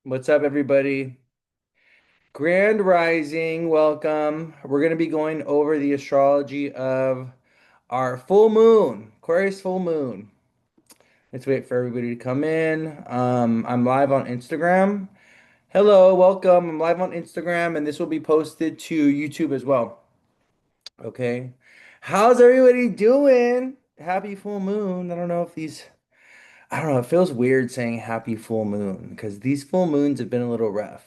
What's up, everybody? Grand Rising, welcome. We're going to be going over the astrology of our full moon, Aquarius full moon. Let's wait for everybody to come in. I'm live on Instagram. Hello, welcome. I'm live on Instagram, and this will be posted to YouTube as well. Okay. How's everybody doing? Happy full moon. I don't know, it feels weird saying happy full moon because these full moons have been a little rough.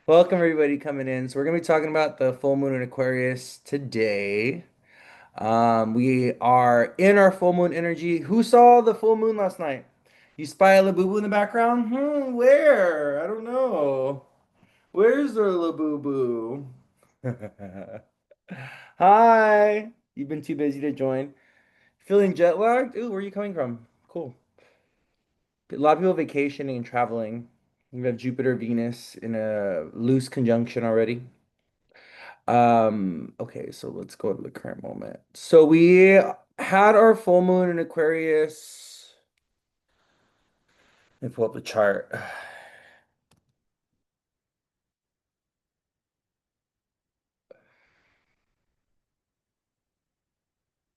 Welcome everybody coming in. So we're gonna be talking about the full moon in Aquarius today. We are in our full moon energy. Who saw the full moon last night? You spy a Labubu in the background? Where? I don't know. Where's the Labubu? Hi. You've been too busy to join. Feeling jet lagged? Ooh, where are you coming from? Cool. A lot of people vacationing and traveling. We have Jupiter, Venus in a loose conjunction already. Okay, so let's go to the current moment. So we had our full moon in Aquarius. Let me pull up the chart.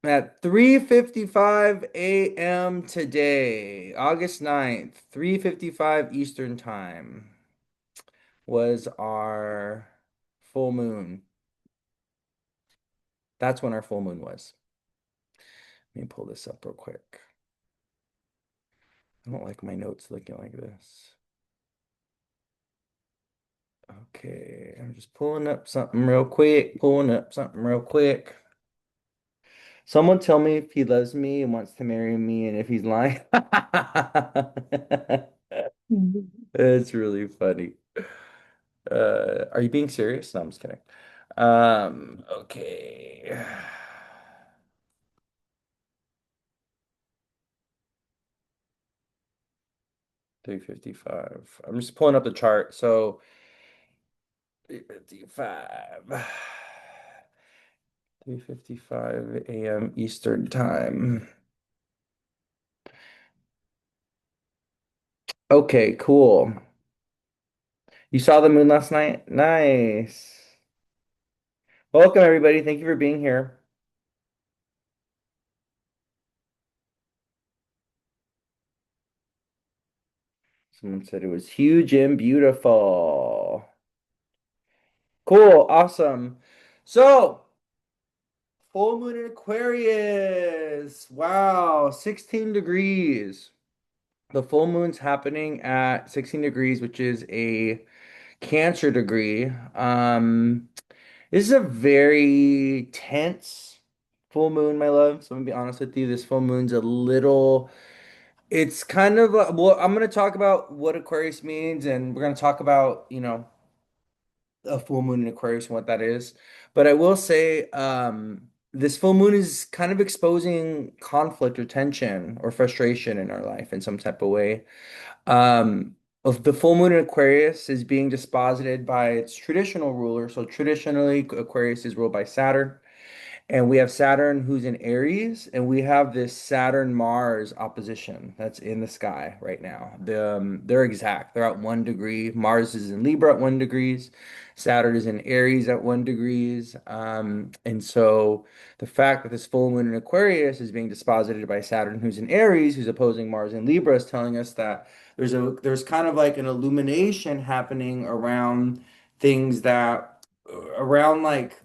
At 3:55 a.m. today, August 9th, 3:55 Eastern Time was our full moon. That's when our full moon was. Let me pull this up real quick. I don't like my notes looking like this. Okay, I'm just pulling up something real quick, pulling up something real quick. Someone tell me if he loves me and wants to marry me and if he's lying. It's really funny. Are you being serious? No, I'm just kidding. Okay. 3:55. I'm just pulling up the chart. So 3:55. 3:55 a.m. Eastern time. Okay, cool. You saw the moon last night? Nice. Welcome, everybody. Thank you for being here. Someone said it was huge and beautiful. Cool, awesome. So, full moon in Aquarius. Wow, 16 degrees. The full moon's happening at 16 degrees, which is a Cancer degree. This is a very tense full moon, my love. So I'm gonna be honest with you. This full moon's a little, it's kind of well, I'm gonna talk about what Aquarius means, and we're gonna talk about, a full moon in Aquarius and what that is. But I will say, this full moon is kind of exposing conflict or tension or frustration in our life in some type of way. Of the full moon in Aquarius is being disposited by its traditional ruler. So traditionally, Aquarius is ruled by Saturn. And we have Saturn who's in Aries, and we have this Saturn Mars opposition that's in the sky right now. They're exact. They're at 1 degree. Mars is in Libra at 1 degrees. Saturn is in Aries at 1 degrees. And so the fact that this full moon in Aquarius is being disposited by Saturn, who's in Aries, who's opposing Mars in Libra, is telling us that there's kind of like an illumination happening around things that around like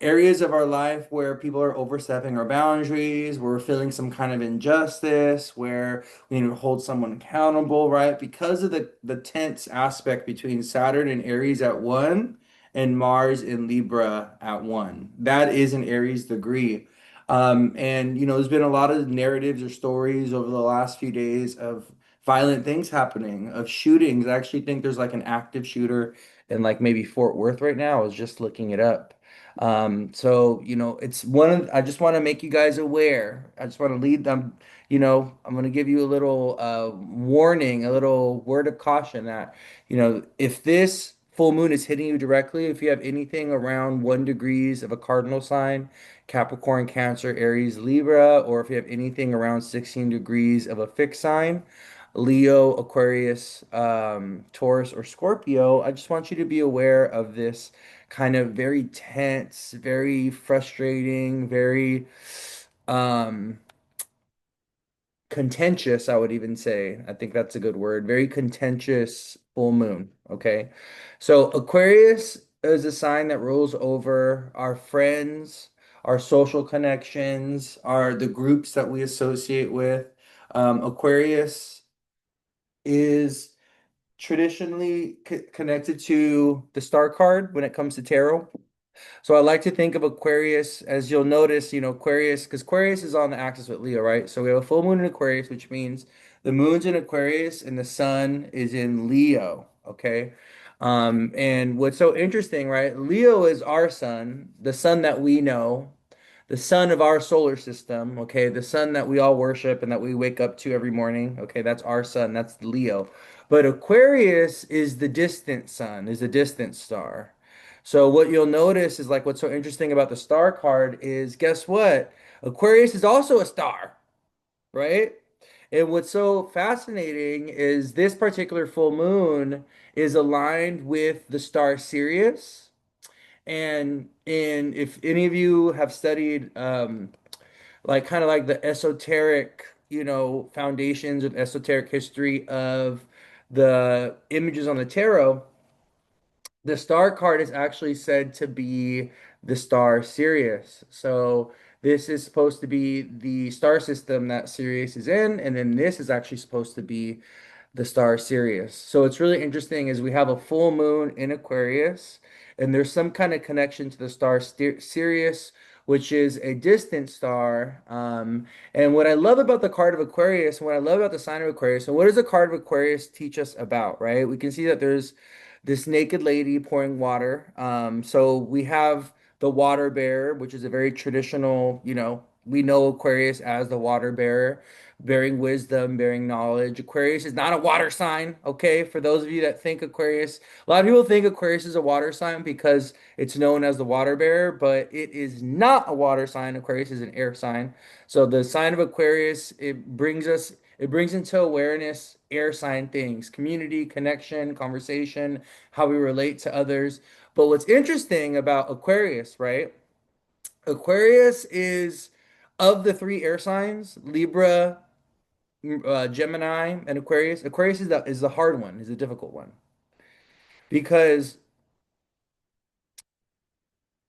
areas of our life where people are overstepping our boundaries, we're feeling some kind of injustice, where we need to hold someone accountable, right? Because of the tense aspect between Saturn and Aries at 1 and Mars in Libra at 1. That is an Aries degree. And there's been a lot of narratives or stories over the last few days of violent things happening, of shootings. I actually think there's like an active shooter in like maybe Fort Worth right now. I was just looking it up. So, it's I just want to make you guys aware. I just want to lead them, I'm going to give you a little warning, a little word of caution that, if this full moon is hitting you directly, if you have anything around 1 degrees of a cardinal sign, Capricorn, Cancer, Aries, Libra, or if you have anything around 16 degrees of a fixed sign, Leo, Aquarius, Taurus, or Scorpio, I just want you to be aware of this kind of very tense, very frustrating, very um, contentious, I would even say. I think that's a good word. Very contentious full moon. Okay. So Aquarius is a sign that rules over our friends, our social connections, the groups that we associate with. Aquarius is traditionally connected to the star card when it comes to tarot. So I like to think of Aquarius, as you'll notice, Aquarius, because Aquarius is on the axis with Leo, right? So we have a full moon in Aquarius, which means the moon's in Aquarius and the sun is in Leo, okay? And what's so interesting, right? Leo is our sun, the sun that we know, the sun of our solar system, okay? The sun that we all worship and that we wake up to every morning, okay? That's our sun, that's Leo. But Aquarius is the distant sun, is a distant star. So what you'll notice is like what's so interesting about the star card is guess what? Aquarius is also a star, right? And what's so fascinating is this particular full moon is aligned with the star Sirius. And if any of you have studied like kind of like the esoteric, foundations of esoteric history of the images on the tarot, the star card is actually said to be the star Sirius. So this is supposed to be the star system that Sirius is in, and then this is actually supposed to be the star Sirius. So it's really interesting is we have a full moon in Aquarius, and there's some kind of connection to the star Sirius, which is a distant star. And what I love about the card of Aquarius, and what I love about the sign of Aquarius, and what does the card of Aquarius teach us about, right? We can see that there's this naked lady pouring water. So we have the water bearer, which is a very traditional, we know Aquarius as the water bearer, bearing wisdom, bearing knowledge. Aquarius is not a water sign, okay? For those of you that think Aquarius, a lot of people think Aquarius is a water sign because it's known as the water bearer, but it is not a water sign. Aquarius is an air sign. So the sign of Aquarius, it brings into awareness air sign things, community, connection, conversation, how we relate to others. But what's interesting about Aquarius, right? Aquarius is of the three air signs, Libra, Gemini, and Aquarius. Aquarius is the hard one, is the difficult one because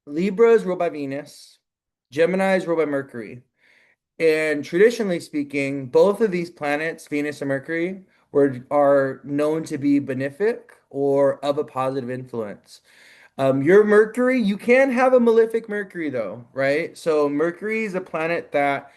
Libra is ruled by Venus, Gemini is ruled by Mercury. And traditionally speaking, both of these planets, Venus and Mercury, are known to be benefic or of a positive influence. Your Mercury, you can have a malefic Mercury though, right? So Mercury is a planet that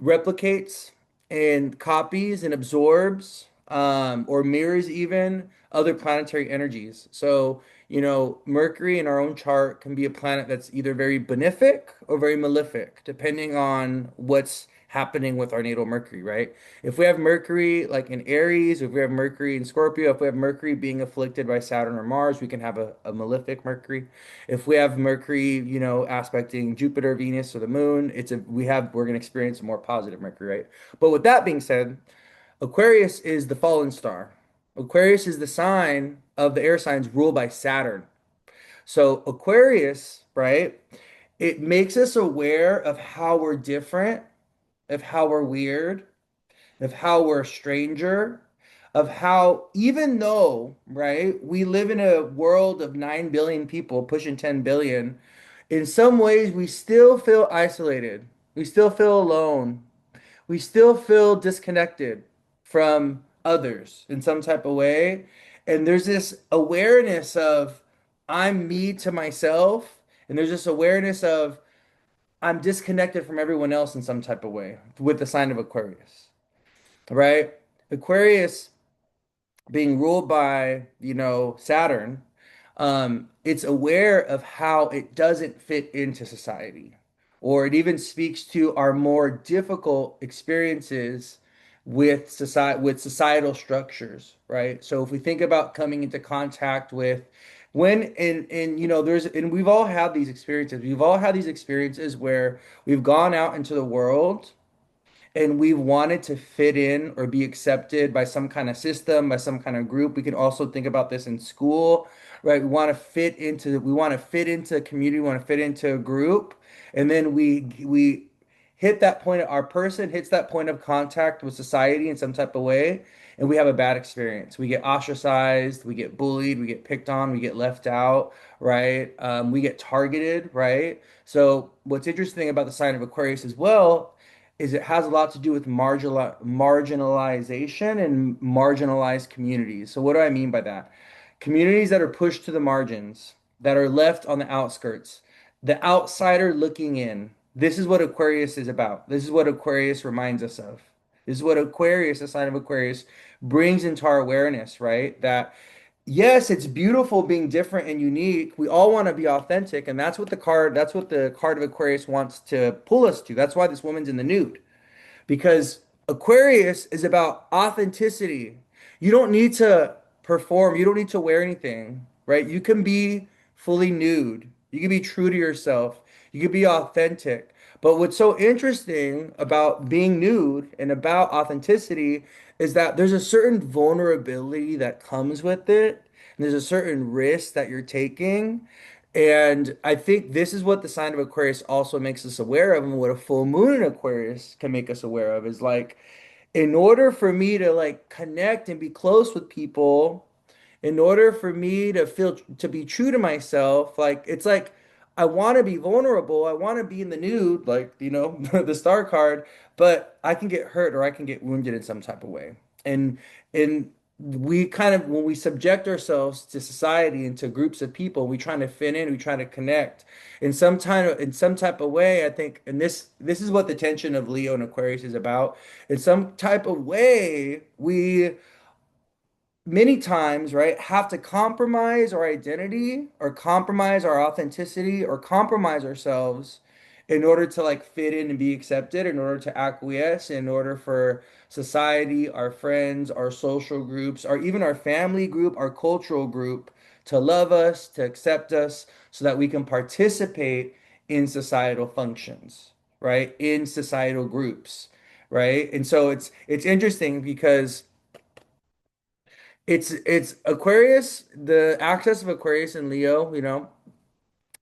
replicates and copies and absorbs or mirrors even other planetary energies. So, Mercury in our own chart can be a planet that's either very benefic or very malefic, depending on what's happening with our natal Mercury, right? If we have Mercury like in Aries, if we have Mercury in Scorpio, if we have Mercury being afflicted by Saturn or Mars, we can have a malefic Mercury. If we have Mercury, aspecting Jupiter, Venus, or the moon, we're going to experience a more positive Mercury, right? But with that being said, Aquarius is the fallen star. Aquarius is the sign of the air signs ruled by Saturn. So Aquarius, right? It makes us aware of how we're different, of how we're weird, of how we're a stranger, of how, even though, right, we live in a world of 9 billion people, pushing 10 billion, in some ways we still feel isolated. We still feel alone. We still feel disconnected from others in some type of way. And there's this awareness of I'm me to myself, and there's this awareness of I'm disconnected from everyone else in some type of way with the sign of Aquarius, right? Aquarius being ruled by, Saturn, it's aware of how it doesn't fit into society, or it even speaks to our more difficult experiences with societal structures, right? So if we think about coming into contact with when and there's and we've all had these experiences. We've all had these experiences where we've gone out into the world and we wanted to fit in or be accepted by some kind of system, by some kind of group. We can also think about this in school, right? We want to fit into a community, we want to fit into a group, and then we hit that point, our person hits that point of contact with society in some type of way, and we have a bad experience. We get ostracized, we get bullied, we get picked on, we get left out, right? We get targeted, right? So what's interesting about the sign of Aquarius as well is it has a lot to do with marginalization and marginalized communities. So what do I mean by that? Communities that are pushed to the margins, that are left on the outskirts, the outsider looking in. This is what Aquarius is about. This is what Aquarius reminds us of. This is what Aquarius, the sign of Aquarius, brings into our awareness, right? That yes, it's beautiful being different and unique. We all want to be authentic, and that's what the card of Aquarius wants to pull us to. That's why this woman's in the nude because Aquarius is about authenticity. You don't need to perform, you don't need to wear anything, right? You can be fully nude. You can be true to yourself. You can be authentic. But what's so interesting about being nude and about authenticity is that there's a certain vulnerability that comes with it. And there's a certain risk that you're taking. And I think this is what the sign of Aquarius also makes us aware of, and what a full moon in Aquarius can make us aware of is like, in order for me to like connect and be close with people, in order for me to feel to be true to myself, like it's like I want to be vulnerable, I want to be in the nude, like the star card, but I can get hurt or I can get wounded in some type of way. And we kind of when we subject ourselves to society and to groups of people, we trying to fit in, we try to connect in some type of way, I think, and this is what the tension of Leo and Aquarius is about. In some type of way, we many times, right, have to compromise our identity or compromise our authenticity or compromise ourselves in order to like fit in and be accepted, in order to acquiesce, in order for society, our friends, our social groups, or even our family group, our cultural group to love us, to accept us, so that we can participate in societal functions, right? In societal groups, right? And so it's interesting because it's Aquarius, the axis of Aquarius and Leo,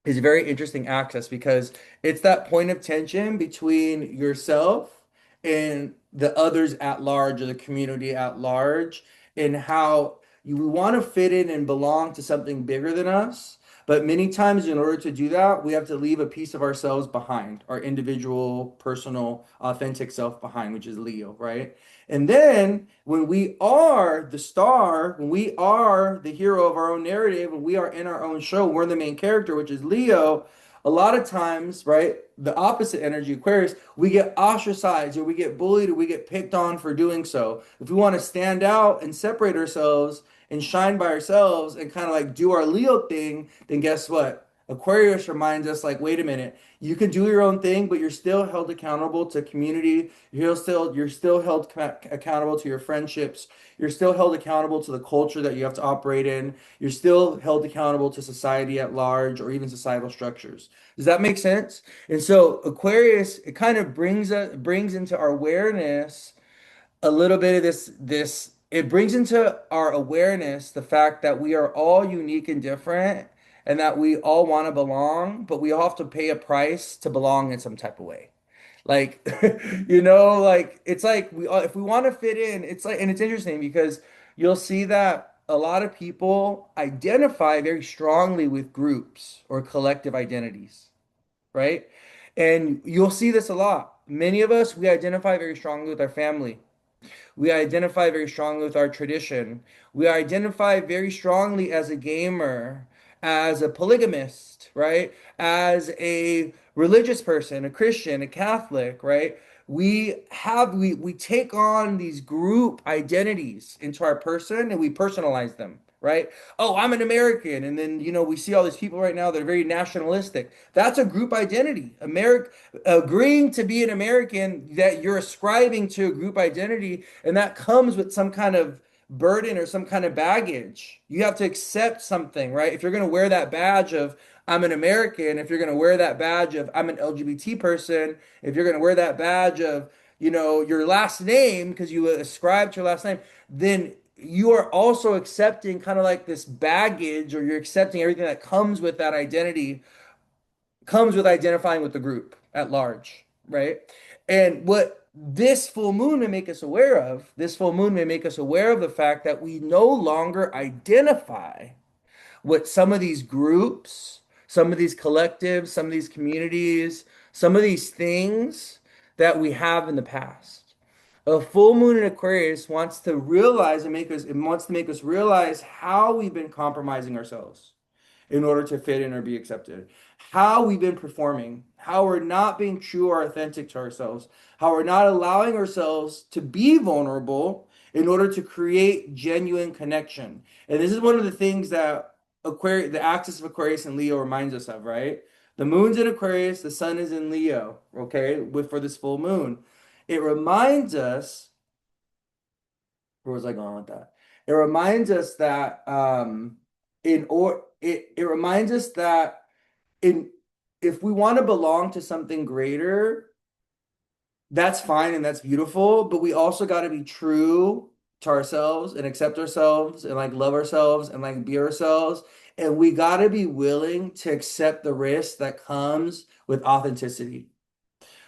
is a very interesting axis because it's that point of tension between yourself and the others at large or the community at large, and how we want to fit in and belong to something bigger than us. But many times, in order to do that, we have to leave a piece of ourselves behind, our individual, personal, authentic self behind, which is Leo, right? And then when we are the star, when we are the hero of our own narrative, when we are in our own show, we're the main character, which is Leo. A lot of times, right, the opposite energy, Aquarius, we get ostracized or we get bullied or we get picked on for doing so. If we want to stand out and separate ourselves and shine by ourselves and kind of like do our Leo thing, then guess what? Aquarius reminds us like, wait a minute, you can do your own thing, but you're still held accountable to community. You're still held accountable to your friendships. You're still held accountable to the culture that you have to operate in. You're still held accountable to society at large or even societal structures. Does that make sense? And so Aquarius, it kind of brings into our awareness a little bit of this it brings into our awareness the fact that we are all unique and different and that we all want to belong, but we all have to pay a price to belong in some type of way. Like, like it's like we all, if we want to fit in, it's like, and it's interesting because you'll see that a lot of people identify very strongly with groups or collective identities, right? And you'll see this a lot. Many of us, we identify very strongly with our family. We identify very strongly with our tradition. We identify very strongly as a gamer, as a polygamist, right? As a religious person, a Christian, a Catholic, right? We take on these group identities into our person and we personalize them, right? Oh, I'm an American. And then, we see all these people right now that are very nationalistic. That's a group identity. Agreeing to be an American, that you're ascribing to a group identity, and that comes with some kind of burden or some kind of baggage. You have to accept something, right? If you're going to wear that badge of I'm an American, if you're going to wear that badge of I'm an LGBT person, if you're going to wear that badge of, your last name because you ascribe to your last name, then you are also accepting kind of like this baggage, or you're accepting everything that comes with that identity, comes with identifying with the group at large, right? And what this full moon may make us aware of, this full moon may make us aware of the fact that we no longer identify with some of these groups, some of these collectives, some of these communities, some of these things that we have in the past. A full moon in Aquarius wants to realize and make us, it wants to make us realize how we've been compromising ourselves in order to fit in or be accepted. How we've been performing, how we're not being true or authentic to ourselves, how we're not allowing ourselves to be vulnerable in order to create genuine connection. And this is one of the things that Aquarius, the axis of Aquarius and Leo reminds us of, right? The moon's in Aquarius, the sun is in Leo, okay, for this full moon. It reminds us, where was I going with that? It reminds us that it reminds us that in if we want to belong to something greater, that's fine and that's beautiful, but we also got to be true to ourselves and accept ourselves and like love ourselves and like be ourselves. And we got to be willing to accept the risk that comes with authenticity.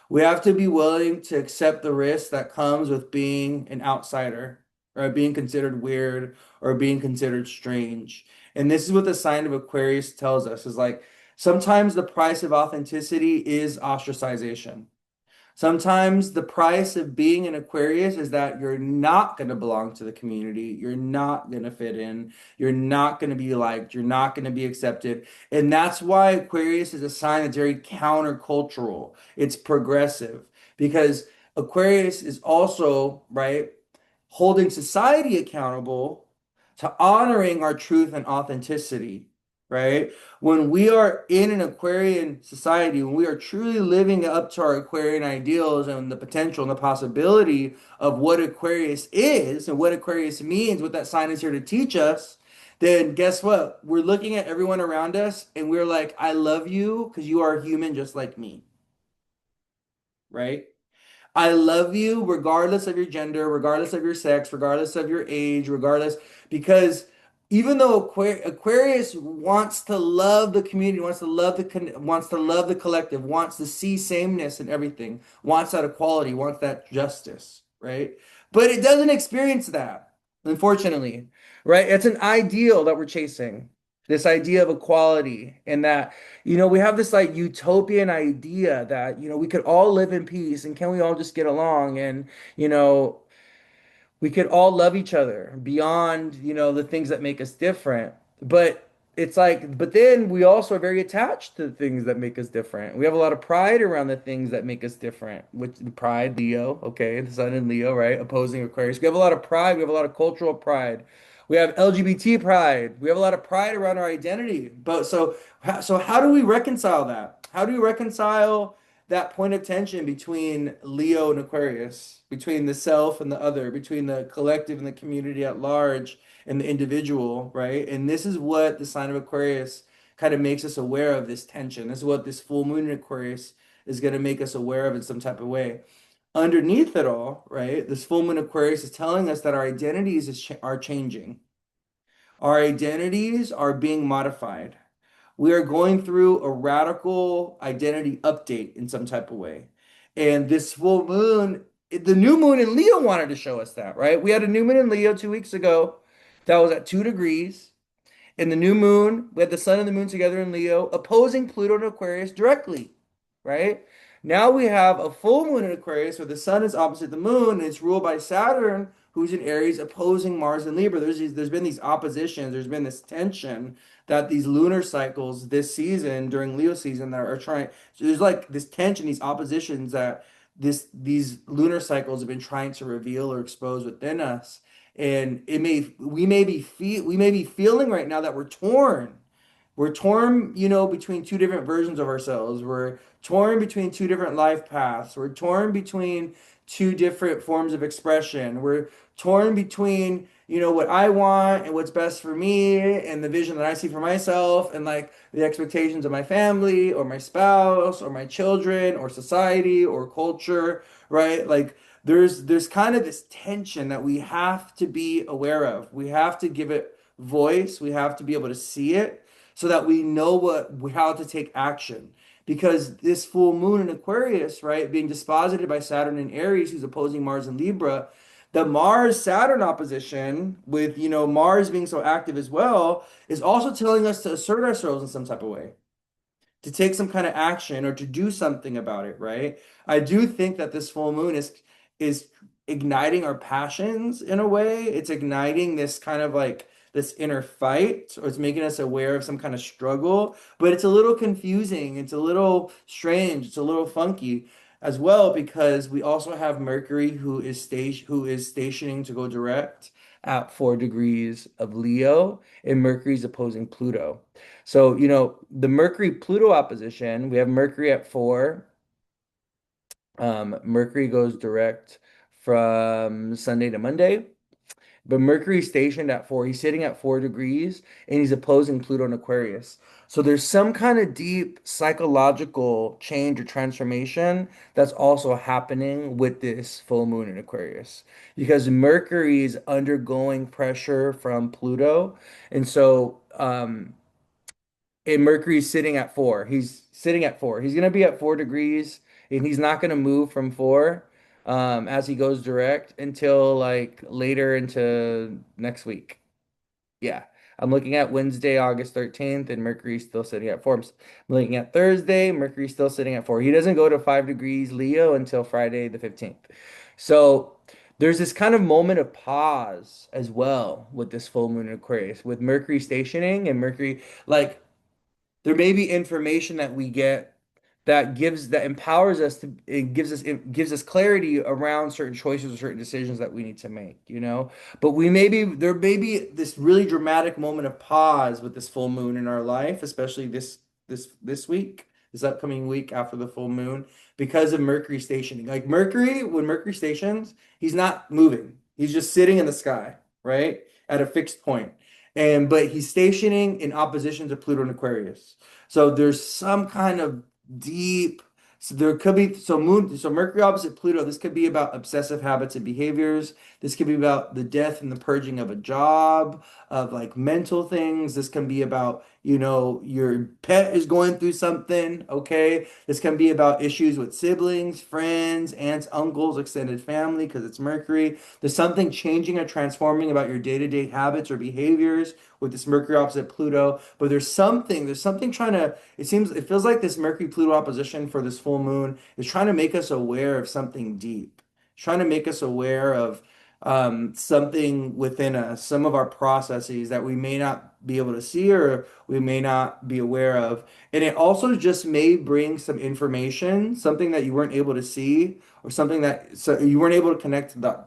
We have to be willing to accept the risk that comes with being an outsider, or being considered weird, or being considered strange. And this is what the sign of Aquarius tells us is like sometimes the price of authenticity is ostracization. Sometimes the price of being an Aquarius is that you're not going to belong to the community. You're not going to fit in. You're not going to be liked. You're not going to be accepted. And that's why Aquarius is a sign that's very countercultural. It's progressive because Aquarius is also, right, holding society accountable to honoring our truth and authenticity, right? When we are in an Aquarian society, when we are truly living up to our Aquarian ideals and the potential and the possibility of what Aquarius is and what Aquarius means, what that sign is here to teach us, then guess what? We're looking at everyone around us and we're like, I love you because you are human just like me, right? I love you regardless of your gender, regardless of your sex, regardless of your age, regardless, because even though Aquarius wants to love the community, wants to love the collective, wants to see sameness in everything, wants that equality, wants that justice, right? But it doesn't experience that, unfortunately, right? It's an ideal that we're chasing. This idea of equality, and that we have this like utopian idea that, we could all live in peace and can we all just get along, and, you know, we could all love each other beyond, the things that make us different. But it's like, but then we also are very attached to the things that make us different. We have a lot of pride around the things that make us different, which the pride, Leo, okay, the sun in Leo, right? Opposing Aquarius. We have a lot of pride. We have a lot of cultural pride. We have LGBT pride. We have a lot of pride around our identity. But so how do we reconcile that? How do we reconcile that point of tension between Leo and Aquarius, between the self and the other, between the collective and the community at large and the individual, right? And this is what the sign of Aquarius kind of makes us aware of, this tension. This is what this full moon in Aquarius is going to make us aware of in some type of way. Underneath it all, right? This full moon Aquarius is telling us that our identities are changing. Our identities are being modified. We are going through a radical identity update in some type of way. And this full moon, the new moon in Leo wanted to show us that, right? We had a new moon in Leo 2 weeks ago that was at 2 degrees. In the new moon, we had the sun and the moon together in Leo, opposing Pluto and Aquarius directly, right? Now we have a full moon in Aquarius where the sun is opposite the moon and it's ruled by Saturn, who's in Aries, opposing Mars and Libra. There's been these oppositions, there's been this tension that these lunar cycles this season, during Leo season, that are trying. So there's like this tension, these oppositions that these lunar cycles have been trying to reveal or expose within us. And we may be feeling right now that we're torn. We're torn, between two different versions of ourselves. We're torn between two different life paths. We're torn between two different forms of expression. We're torn between, what I want and what's best for me and the vision that I see for myself and like the expectations of my family or my spouse or my children or society or culture, right? Like there's kind of this tension that we have to be aware of. We have to give it voice. We have to be able to see it so that we know how to take action. Because this full moon in Aquarius, right, being disposited by Saturn in Aries, who's opposing Mars in Libra, the Mars Saturn opposition, with Mars being so active as well, is also telling us to assert ourselves in some type of way, to take some kind of action or to do something about it, right? I do think that this full moon is igniting our passions in a way. It's igniting this kind of like this inner fight, or it's making us aware of some kind of struggle, but it's a little confusing, it's a little strange, it's a little funky as well, because we also have Mercury who is stationing to go direct at 4 degrees of Leo, and Mercury's opposing Pluto. So, the Mercury Pluto opposition, we have Mercury at 4. Mercury goes direct from Sunday to Monday. But Mercury's stationed at 4. He's sitting at 4 degrees and he's opposing Pluto and Aquarius. So there's some kind of deep psychological change or transformation that's also happening with this full moon in Aquarius, because Mercury is undergoing pressure from Pluto. And so, and Mercury's sitting at 4. He's sitting at 4. He's going to be at 4 degrees, and he's not going to move from 4 as he goes direct until like later into next week. Yeah. I'm looking at Wednesday, August 13th, and Mercury's still sitting at 4. I'm looking at Thursday, Mercury's still sitting at 4. He doesn't go to 5 degrees Leo until Friday the 15th. So there's this kind of moment of pause as well with this full moon in Aquarius, with Mercury stationing and Mercury, like, there may be information that we get that empowers us to it gives us clarity around certain choices or certain decisions that we need to make. But there may be this really dramatic moment of pause with this full moon in our life, especially this week, this upcoming week after the full moon, because of Mercury stationing. Like Mercury, when Mercury stations, he's not moving. He's just sitting in the sky, right? At a fixed point. But he's stationing in opposition to Pluto and Aquarius. So there's some kind of deep, so there could be, so Mercury opposite Pluto, this could be about obsessive habits and behaviors. This could be about the death and the purging of a job, of like mental things. This can be about, your pet is going through something, okay? This can be about issues with siblings, friends, aunts, uncles, extended family, because it's Mercury. There's something changing or transforming about your day-to-day habits or behaviors with this Mercury opposite Pluto. But there's something trying to, it feels like this Mercury Pluto opposition for this full moon is trying to make us aware of something deep. It's trying to make us aware of something within us, some of our processes that we may not be able to see or we may not be aware of. And it also just may bring some information, something that you weren't able to see, or something that so you weren't able to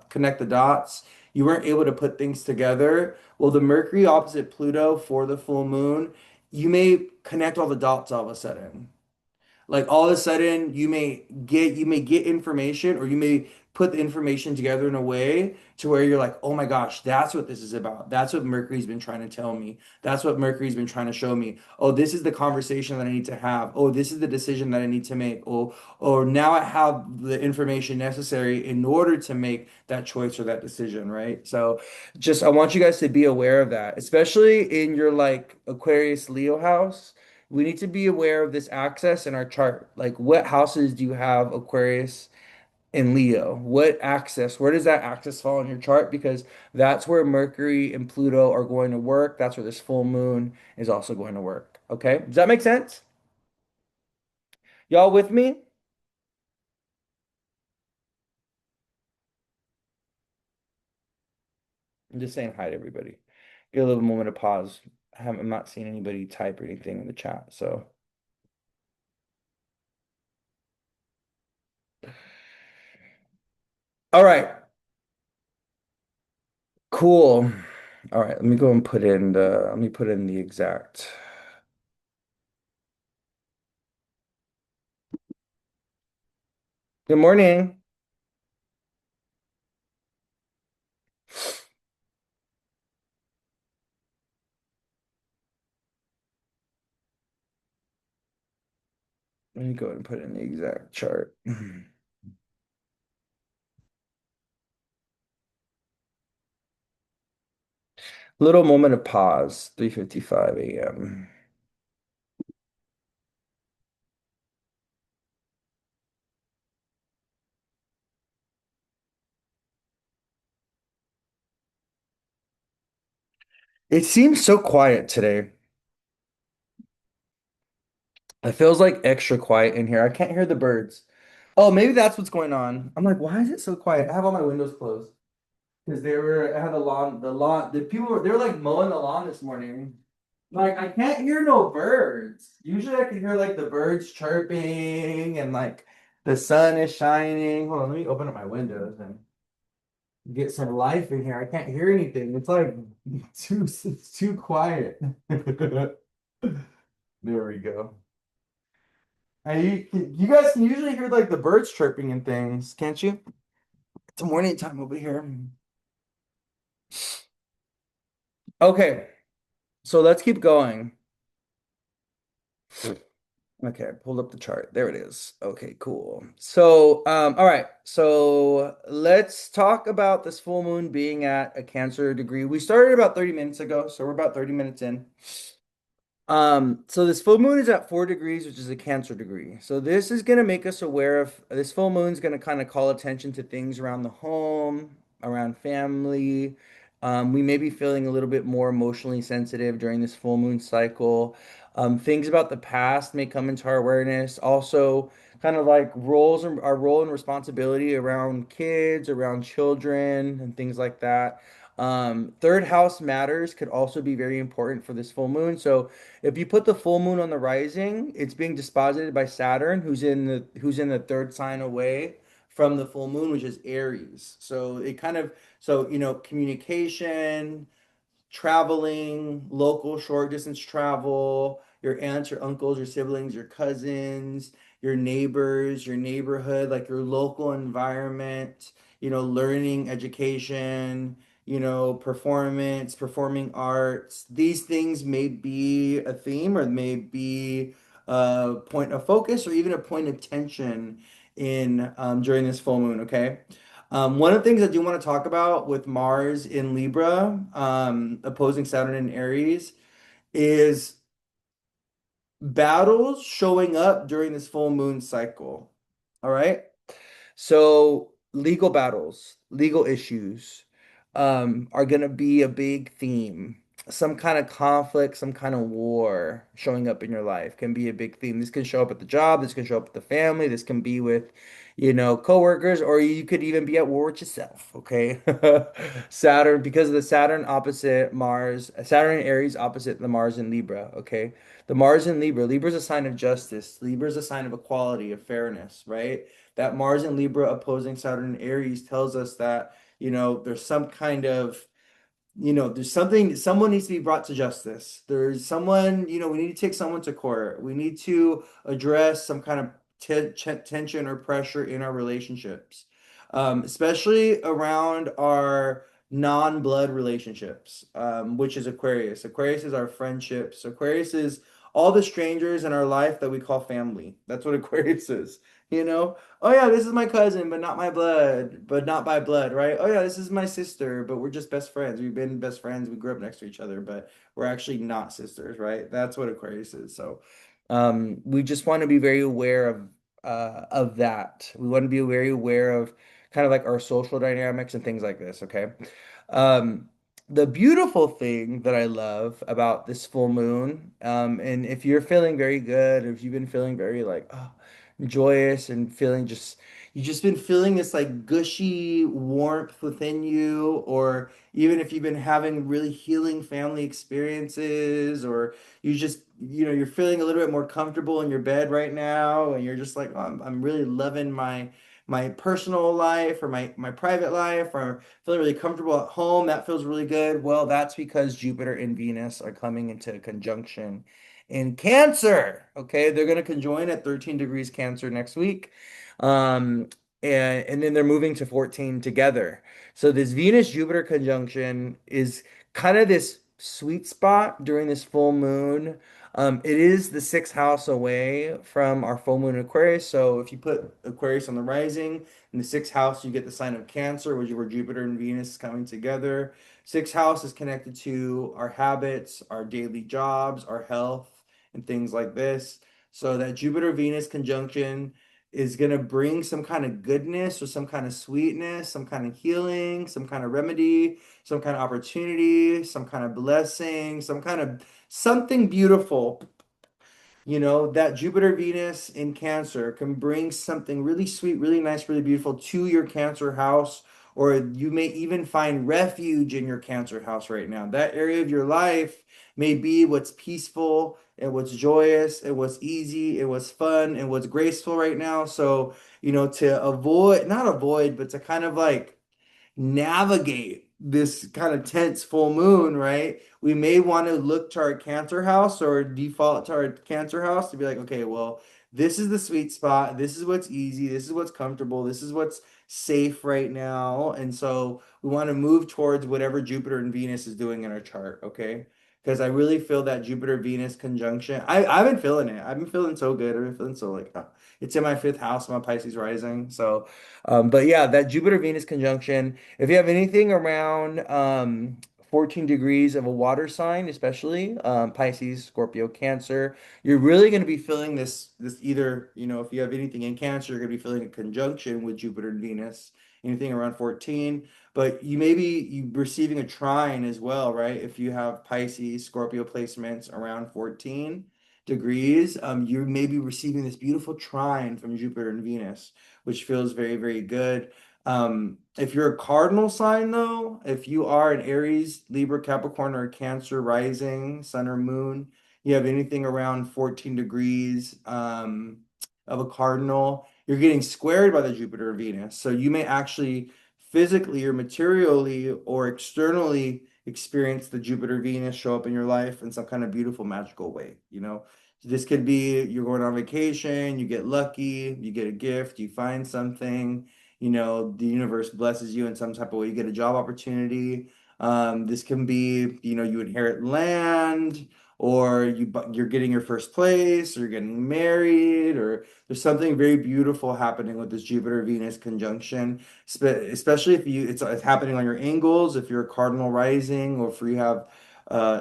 connect the dots. You weren't able to put things together. Well, the Mercury opposite Pluto for the full moon, you may connect all the dots all of a sudden. Like all of a sudden you may get information, or you may put the information together in a way to where you're like, oh my gosh, that's what this is about. That's what Mercury's been trying to tell me. That's what Mercury's been trying to show me. Oh, this is the conversation that I need to have. Oh, this is the decision that I need to make. Oh, or now I have the information necessary in order to make that choice or that decision, right? So just I want you guys to be aware of that, especially in your like Aquarius Leo house. We need to be aware of this axis in our chart. Like, what houses do you have Aquarius and Leo? What axis? Where does that axis fall in your chart? Because that's where Mercury and Pluto are going to work. That's where this full moon is also going to work. Okay? Does that make sense? Y'all with me? I'm just saying hi to everybody. Get a little moment of pause. I'm not seeing anybody type or anything in the chat. So, all right, cool. All right, let me put in the exact. Good morning. Let me go ahead and put in the exact chart. Little moment of pause, 3:55 a.m. It seems so quiet today. It feels like extra quiet in here. I can't hear the birds. Oh, maybe that's what's going on. I'm like, why is it so quiet? I have all my windows closed because I had the people they were like mowing the lawn this morning. Like, I can't hear no birds. Usually I can hear like the birds chirping and like the sun is shining. Hold on, let me open up my windows and get some life in here. I can't hear anything. It's like it's too quiet. There we go. You guys can usually hear like the birds chirping and things, can't you? It's morning time over here. Okay, so let's keep going. Okay, I pulled up the chart. There it is. Okay, cool. So, all right. So let's talk about this full moon being at a Cancer degree. We started about 30 minutes ago, so we're about 30 minutes in. So this full moon is at 4 degrees, which is a Cancer degree. So this is going to make us aware of this full moon is going to kind of call attention to things around the home, around family. We may be feeling a little bit more emotionally sensitive during this full moon cycle. Things about the past may come into our awareness. Also, kind of like roles and our role and responsibility around kids, around children, and things like that. Third house matters could also be very important for this full moon. So if you put the full moon on the rising, it's being disposited by Saturn, who's in the third sign away from the full moon, which is Aries. So it kind of communication, traveling, local short distance travel, your aunts, your uncles, your siblings, your cousins, your neighbors, your neighborhood, like your local environment, learning, education, performance, performing arts. These things may be a theme or may be a point of focus or even a point of tension in during this full moon, okay? One of the things I do want to talk about with Mars in Libra, opposing Saturn in Aries, is battles showing up during this full moon cycle. All right. So legal battles, legal issues, are going to be a big theme. Some kind of conflict, some kind of war showing up in your life can be a big theme. This can show up at the job, this can show up with the family, this can be with, coworkers, or you could even be at war with yourself, okay? Saturn, because of the Saturn opposite Mars, Saturn and Aries opposite the Mars in Libra, okay? The Mars in Libra, Libra is a sign of justice, Libra is a sign of equality, of fairness, right? That Mars in Libra opposing Saturn in Aries tells us that, there's some kind of there's someone needs to be brought to justice. There's someone, we need to take someone to court. We need to address some kind of tension or pressure in our relationships, especially around our non-blood relationships, which is Aquarius. Aquarius is our friendships. Aquarius is all the strangers in our life that we call family. That's what Aquarius is, you know? Oh yeah, this is my cousin, but not my blood, but not by blood, right? Oh yeah, this is my sister, but we're just best friends. We've been best friends. We grew up next to each other, but we're actually not sisters, right? That's what Aquarius is. So, we just want to be very aware of that. We want to be very aware of kind of like our social dynamics and things like this, okay? Um, the beautiful thing that I love about this full moon, and if you're feeling very good, if you've been feeling very like, oh, joyous and feeling just you've just been feeling this like gushy warmth within you, or even if you've been having really healing family experiences, or you just you're feeling a little bit more comfortable in your bed right now and you're just like, oh, I'm really loving my personal life or my private life, or feeling really comfortable at home, that feels really good. Well, that's because Jupiter and Venus are coming into conjunction in Cancer. Okay, they're going to conjoin at 13 degrees Cancer next week. Um, and then they're moving to 14 together. So this Venus Jupiter conjunction is kind of this sweet spot during this full moon. It is the sixth house away from our full moon in Aquarius. So if you put Aquarius on the rising, in the sixth house, you get the sign of Cancer, which is where Jupiter and Venus coming together. Sixth house is connected to our habits, our daily jobs, our health, and things like this. So that Jupiter-Venus conjunction is going to bring some kind of goodness or some kind of sweetness, some kind of healing, some kind of remedy, some kind of opportunity, some kind of blessing, some kind of something beautiful. That Jupiter Venus in Cancer can bring something really sweet, really nice, really beautiful to your Cancer house, or you may even find refuge in your Cancer house right now. That area of your life may be what's peaceful and what's joyous and what's easy and what's fun and what's graceful right now. So, to avoid, not avoid, but to kind of like navigate this kind of tense full moon, right? We may want to look to our Cancer house or default to our Cancer house to be like, okay, well, this is the sweet spot. This is what's easy. This is what's comfortable. This is what's safe right now. And so we want to move towards whatever Jupiter and Venus is doing in our chart, okay? Because I really feel that Jupiter Venus conjunction. I've been feeling it. I've been feeling so good. I've been feeling so like, it's in my fifth house, my Pisces rising. So, but yeah, that Jupiter Venus conjunction. If you have anything around 14 degrees of a water sign, especially Pisces, Scorpio, Cancer, you're really going to be feeling this either, if you have anything in Cancer, you're going to be feeling a conjunction with Jupiter and Venus, anything around 14. But you may be receiving a trine as well, right? If you have Pisces, Scorpio placements around 14 degrees, you may be receiving this beautiful trine from Jupiter and Venus, which feels very, very good. If you're a cardinal sign, though, if you are an Aries, Libra, Capricorn, or Cancer rising, sun or moon, you have anything around 14 degrees of a cardinal, you're getting squared by the Jupiter or Venus. So you may actually physically or materially or externally experience the Jupiter Venus show up in your life in some kind of beautiful, magical way. This could be you're going on vacation, you get lucky, you get a gift, you find something, the universe blesses you in some type of way, you get a job opportunity. This can be, you inherit land, or you're getting your first place, or you're getting married, or there's something very beautiful happening with this Jupiter Venus conjunction, especially if it's happening on your angles, if you're a cardinal rising, or if you have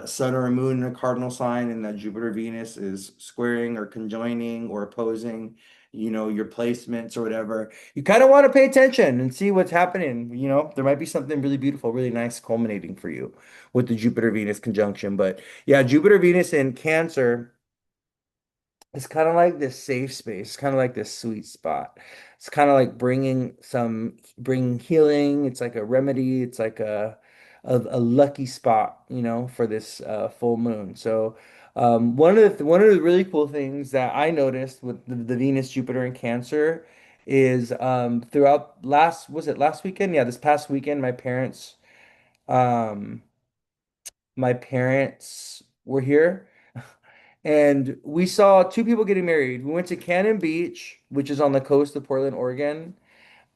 sun or a moon in a cardinal sign and that Jupiter Venus is squaring or conjoining or opposing, your placements or whatever. You kind of want to pay attention and see what's happening. There might be something really beautiful, really nice culminating for you with the Jupiter Venus conjunction. But yeah, Jupiter Venus in Cancer. It's kind of like this safe space, kind of like this sweet spot. It's kind of like bringing healing. It's like a remedy. It's like a lucky spot, for this full moon. So one of the really cool things that I noticed with the Venus, Jupiter, and Cancer is throughout was it last weekend? Yeah, this past weekend, um, my parents were here. And we saw two people getting married. We went to Cannon Beach, which is on the coast of Portland, Oregon.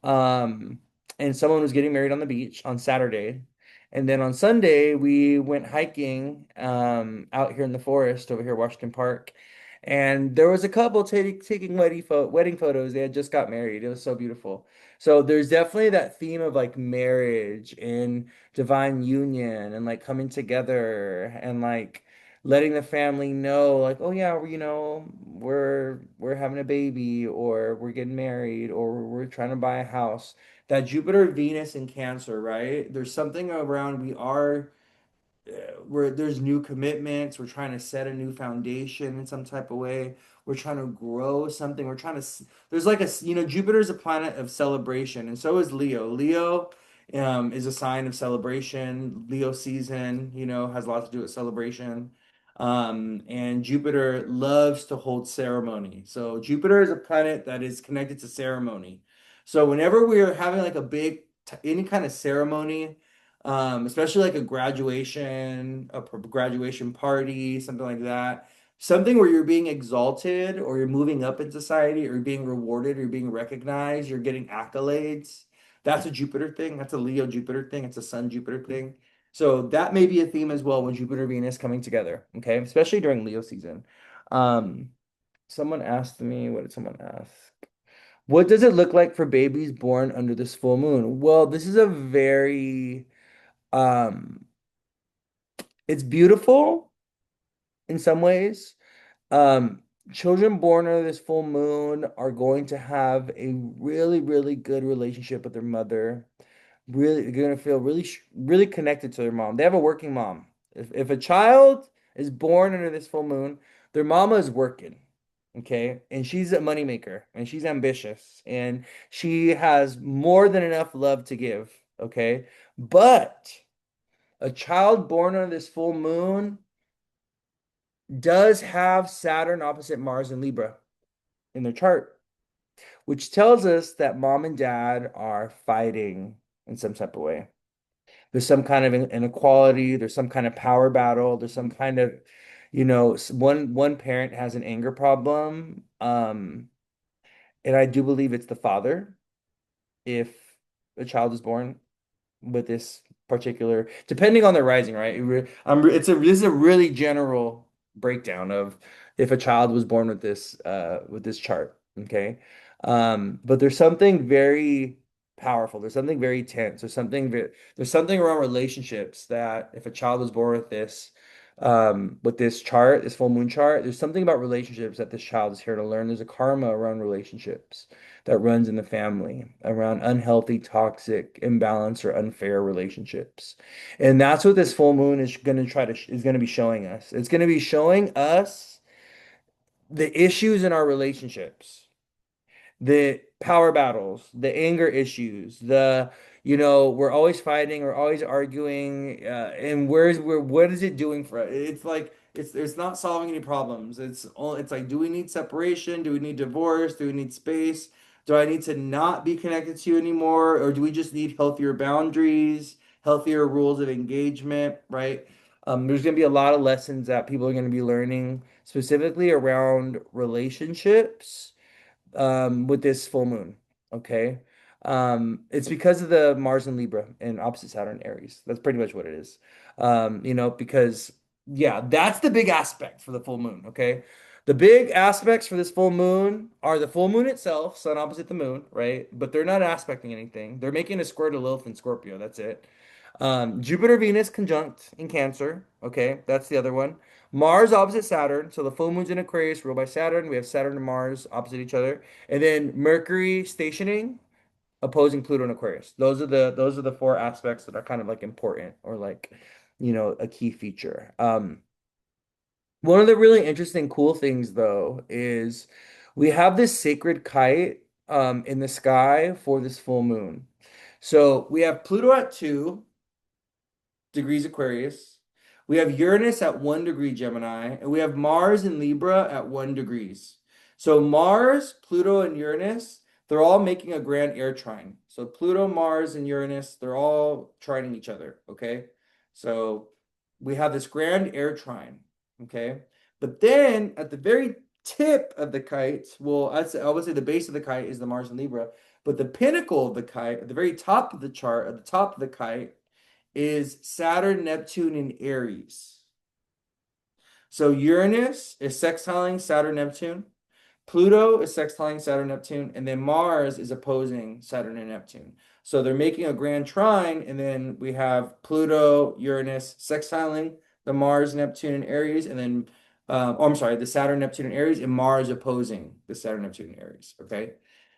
Um, and someone was getting married on the beach on Saturday. And then on Sunday, we went hiking out here in the forest over here, Washington Park. And there was a couple taking wedding photos. They had just got married. It was so beautiful. So there's definitely that theme of like marriage and divine union and like coming together and like letting the family know like, oh yeah, we're having a baby, or we're getting married, or we're trying to buy a house. That Jupiter Venus in Cancer, right? There's something around where there's new commitments, we're trying to set a new foundation in some type of way, we're trying to grow something, there's like Jupiter's a planet of celebration, and so is Leo is a sign of celebration. Leo season, has a lot to do with celebration. And Jupiter loves to hold ceremony, so Jupiter is a planet that is connected to ceremony. So whenever we're having like any kind of ceremony, especially like a graduation party, something like that. Something where you're being exalted, or you're moving up in society, or you're being rewarded, or you're being recognized, you're getting accolades. That's a Jupiter thing. That's a Leo Jupiter thing. It's a Sun Jupiter thing. So that may be a theme as well when Jupiter Venus coming together, okay? Especially during Leo season. Um, Someone asked me, what did someone ask? What does it look like for babies born under this full moon? Well, this is a very um it's beautiful in some ways. Um, Children born under this full moon are going to have a really, really good relationship with their mother. Really, they're gonna feel really, really connected to their mom. They have a working mom. If a child is born under this full moon, their mama is working, okay? And she's a moneymaker, and she's ambitious, and she has more than enough love to give, okay? But a child born under this full moon does have Saturn opposite Mars and Libra in their chart, which tells us that mom and dad are fighting in some type of way. There's some kind of inequality, there's some kind of power battle, there's some kind of, one parent has an anger problem. And I do believe it's the father if a child is born with this particular, depending on the rising, right? This is a really general breakdown of if a child was born with this chart, okay? But there's something very powerful. There's something very tense. There's something around relationships that if a child was born with this chart, this full moon chart, there's something about relationships that this child is here to learn. There's a karma around relationships that runs in the family around unhealthy, toxic, imbalance, or unfair relationships. And that's what this full moon is going to is going to be showing us. It's going to be showing us the issues in our relationships, the power battles, the anger issues, we're always fighting, we're always arguing, and what is it doing for us? It's like it's not solving any problems. It's like, do we need separation? Do we need divorce? Do we need space? Do I need to not be connected to you anymore? Or do we just need healthier boundaries, healthier rules of engagement, right? There's going to be a lot of lessons that people are going to be learning specifically around relationships with this full moon. Okay. It's because of the Mars and Libra and opposite Saturn Aries. That's pretty much what it is. Because yeah, that's the big aspect for the full moon. Okay. The big aspects for this full moon are the full moon itself, sun opposite the moon, right? But they're not aspecting anything. They're making a square to Lilith in Scorpio. That's it. Jupiter Venus conjunct in Cancer. Okay, that's the other one. Mars opposite Saturn. So the full moon's in Aquarius, ruled by Saturn. We have Saturn and Mars opposite each other. And then Mercury stationing, opposing Pluto and Aquarius. Those are the four aspects that are kind of like important or like, a key feature. One of the really interesting, cool things though is we have this sacred kite in the sky for this full moon. So we have Pluto at 2 degrees Aquarius. We have Uranus at 1 degree Gemini, and we have Mars in Libra at 1 degrees. So Mars, Pluto, and Uranus, they're all making a grand air trine. So Pluto, Mars, and Uranus, they're all trining each other. Okay. So we have this grand air trine. Okay. But then at the very tip of the kite, well, I would say the base of the kite is the Mars and Libra, but the pinnacle of the kite, at the very top of the chart, at the top of the kite, is Saturn, Neptune, and Aries. So Uranus is sextiling Saturn, Neptune. Pluto is sextiling Saturn, Neptune, and then Mars is opposing Saturn and Neptune. So they're making a grand trine, and then we have Pluto, Uranus sextiling the Mars, Neptune, and Aries, and then, I'm sorry, the Saturn, Neptune, and Aries, and Mars opposing the Saturn, Neptune, and Aries. Okay.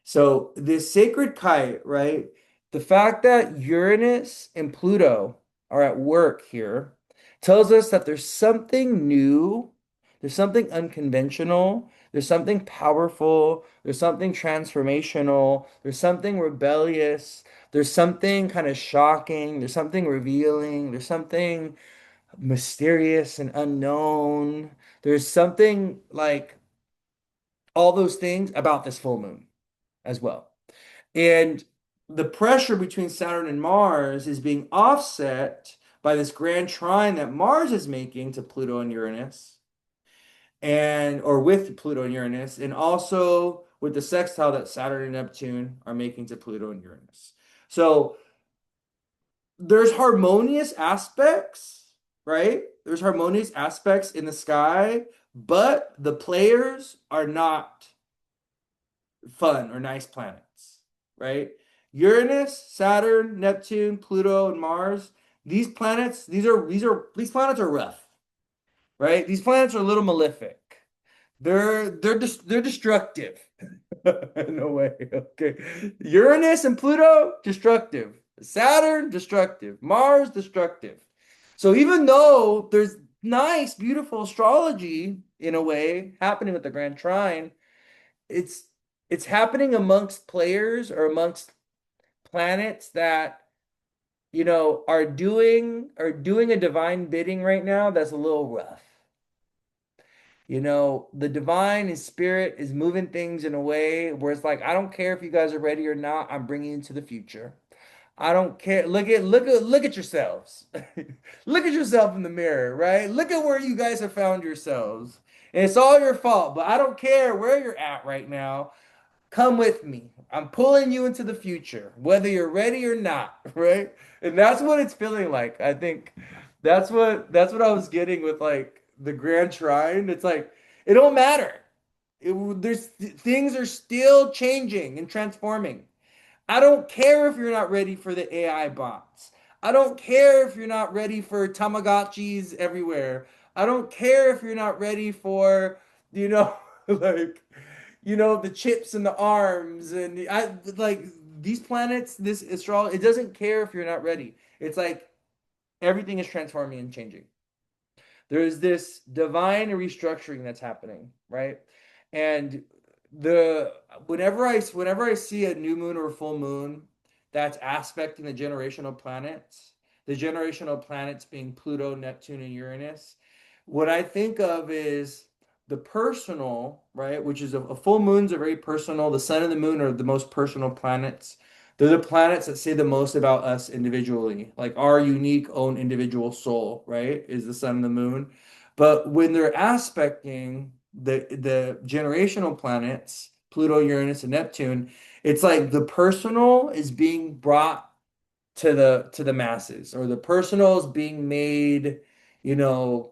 So this sacred kite, right? The fact that Uranus and Pluto are at work here tells us that there's something new, there's something unconventional, there's something powerful, there's something transformational, there's something rebellious, there's something kind of shocking, there's something revealing, there's something mysterious and unknown. There's something like all those things about this full moon as well. And the pressure between Saturn and Mars is being offset by this grand trine that Mars is making to Pluto and Uranus, and or with Pluto and Uranus, and also with the sextile that Saturn and Neptune are making to Pluto and Uranus. So there's harmonious aspects, right? There's harmonious aspects in the sky, but the players are not fun or nice planets, right? Uranus, Saturn, Neptune, Pluto, and Mars. These planets, these planets are rough, right? These planets are a little malefic. They're destructive in a way. Okay. Uranus and Pluto, destructive. Saturn, destructive. Mars, destructive. So even though there's nice, beautiful astrology in a way happening with the Grand Trine, it's it's happening amongst players or amongst planets that are doing a divine bidding right now that's a little rough. The divine and spirit is moving things in a way where it's like, I don't care if you guys are ready or not, I'm bringing you to the future. I don't care. Look at yourselves. Look at yourself in the mirror, right? Look at where you guys have found yourselves. And it's all your fault, but I don't care where you're at right now. Come with me. I'm pulling you into the future, whether you're ready or not, right? And that's what it's feeling like. I think that's what I was getting with like the Grand Trine. It's like it don't matter. There's things are still changing and transforming. I don't care if you're not ready for the AI bots. I don't care if you're not ready for Tamagotchis everywhere. I don't care if you're not ready for, you know, like, the chips in the arms and I like these planets, this astrology, it doesn't care if you're not ready. It's like everything is transforming and changing. There's this divine restructuring that's happening, right? And the whenever I see a new moon or a full moon that's aspecting the generational planets being Pluto, Neptune, and Uranus, what I think of is the personal, right? Which is a full moon's are very personal. The sun and the moon are the most personal planets. They're the planets that say the most about us individually, like our unique own individual soul, right? Is the sun and the moon. But when they're aspecting the generational planets, Pluto, Uranus, and Neptune, it's like the personal is being brought to the masses, or the personal is being made,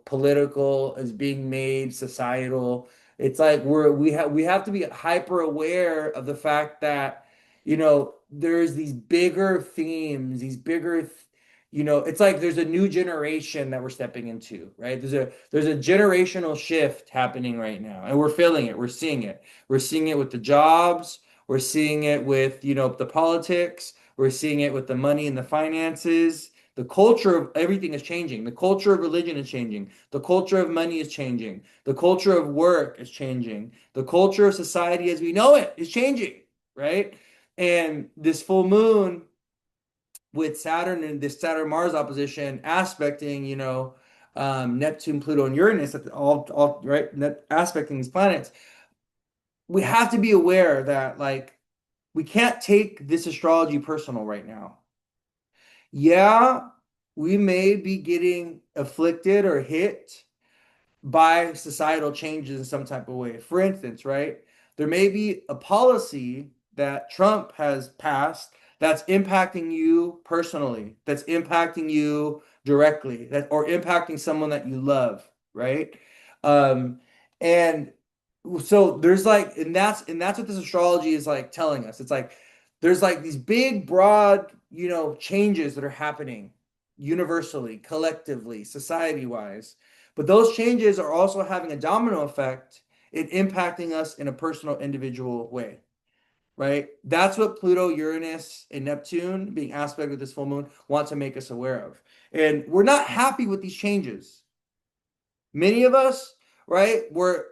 political, is being made societal. It's like we have to be hyper aware of the fact that there's these bigger themes, these bigger it's like there's a new generation that we're stepping into, right? There's a generational shift happening right now, and we're feeling it, we're seeing it with the jobs, we're seeing it with the politics, we're seeing it with the money and the finances. The culture of everything is changing. The culture of religion is changing. The culture of money is changing. The culture of work is changing. The culture of society as we know it is changing, right? And this full moon with Saturn and this Saturn Mars opposition aspecting, Neptune, Pluto, and Uranus, all right, aspecting these planets, we have to be aware that like we can't take this astrology personal right now. Yeah, we may be getting afflicted or hit by societal changes in some type of way. For instance, right, there may be a policy that Trump has passed that's impacting you personally, that's impacting you directly, that or impacting someone that you love, right? And so there's like, and that's what this astrology is like telling us. It's like there's like these big, broad, changes that are happening universally, collectively, society-wise. But those changes are also having a domino effect in impacting us in a personal, individual way, right? That's what Pluto, Uranus, and Neptune being aspect with this full moon want to make us aware of. And we're not happy with these changes. Many of us, right, we're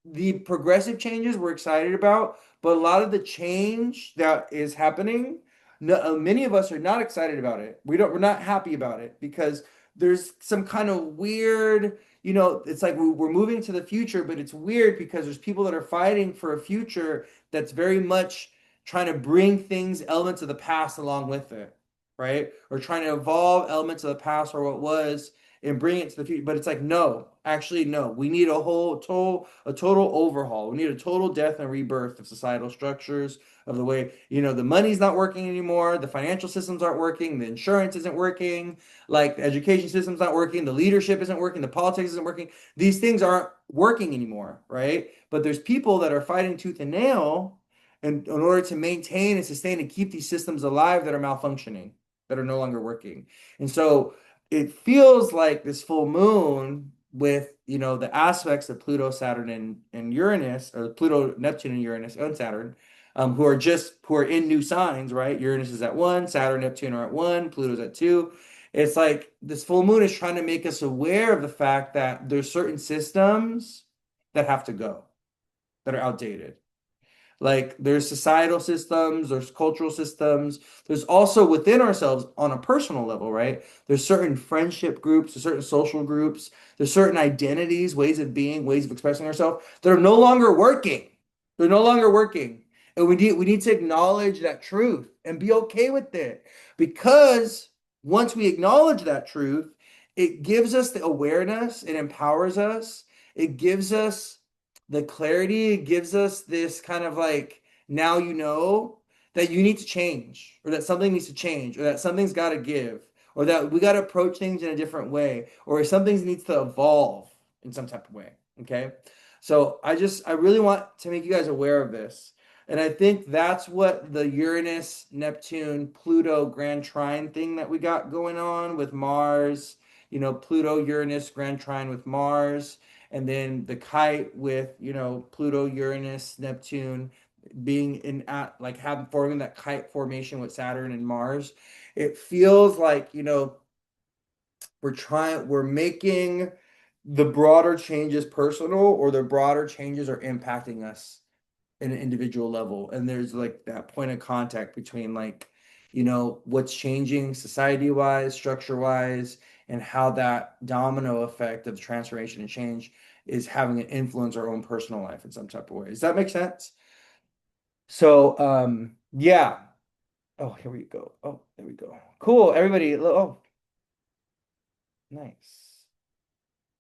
the progressive changes we're excited about, but a lot of the change that is happening, no, many of us are not excited about it. We're not happy about it because there's some kind of weird, it's like we're moving to the future, but it's weird because there's people that are fighting for a future that's very much trying to bring things, elements of the past along with it, right? Or trying to evolve elements of the past or what was, and bring it to the future. But it's like, no, actually, no. We need a total overhaul. We need a total death and rebirth of societal structures, of the way, the money's not working anymore, the financial systems aren't working, the insurance isn't working, like the education system's not working, the leadership isn't working, the politics isn't working. These things aren't working anymore, right? But there's people that are fighting tooth and nail in order to maintain and sustain and keep these systems alive that are malfunctioning, that are no longer working. And so it feels like this full moon with, the aspects of Pluto, Saturn, and Uranus, or Pluto, Neptune, and Uranus, and Saturn, who are in new signs, right? Uranus is at one, Saturn, Neptune are at one, Pluto's at two. It's like this full moon is trying to make us aware of the fact that there's certain systems that have to go, that are outdated. Like there's societal systems, there's cultural systems, there's also within ourselves on a personal level, right? There's certain friendship groups, there's certain social groups, there's certain identities, ways of being, ways of expressing ourselves that are no longer working. They're no longer working. And we need to acknowledge that truth and be okay with it. Because once we acknowledge that truth, it gives us the awareness, it empowers us, it gives us the clarity. It gives us this kind of like, now you know that you need to change, or that something needs to change, or that something's got to give, or that we got to approach things in a different way, or something needs to evolve in some type of way. Okay. So I really want to make you guys aware of this. And I think that's what the Uranus, Neptune, Pluto grand trine thing that we got going on with Mars, Pluto, Uranus, grand trine with Mars, and then the kite with, Pluto, Uranus, Neptune being in at like having forming that kite formation with Saturn and Mars. It feels like, we're making the broader changes personal, or the broader changes are impacting us in an individual level. And there's like that point of contact between like, what's changing society wise, structure wise, and how that domino effect of transformation and change is having an influence our own personal life in some type of way. Does that make sense? So, yeah. Oh, here we go. Oh, there we go. Cool. Everybody. Oh, nice.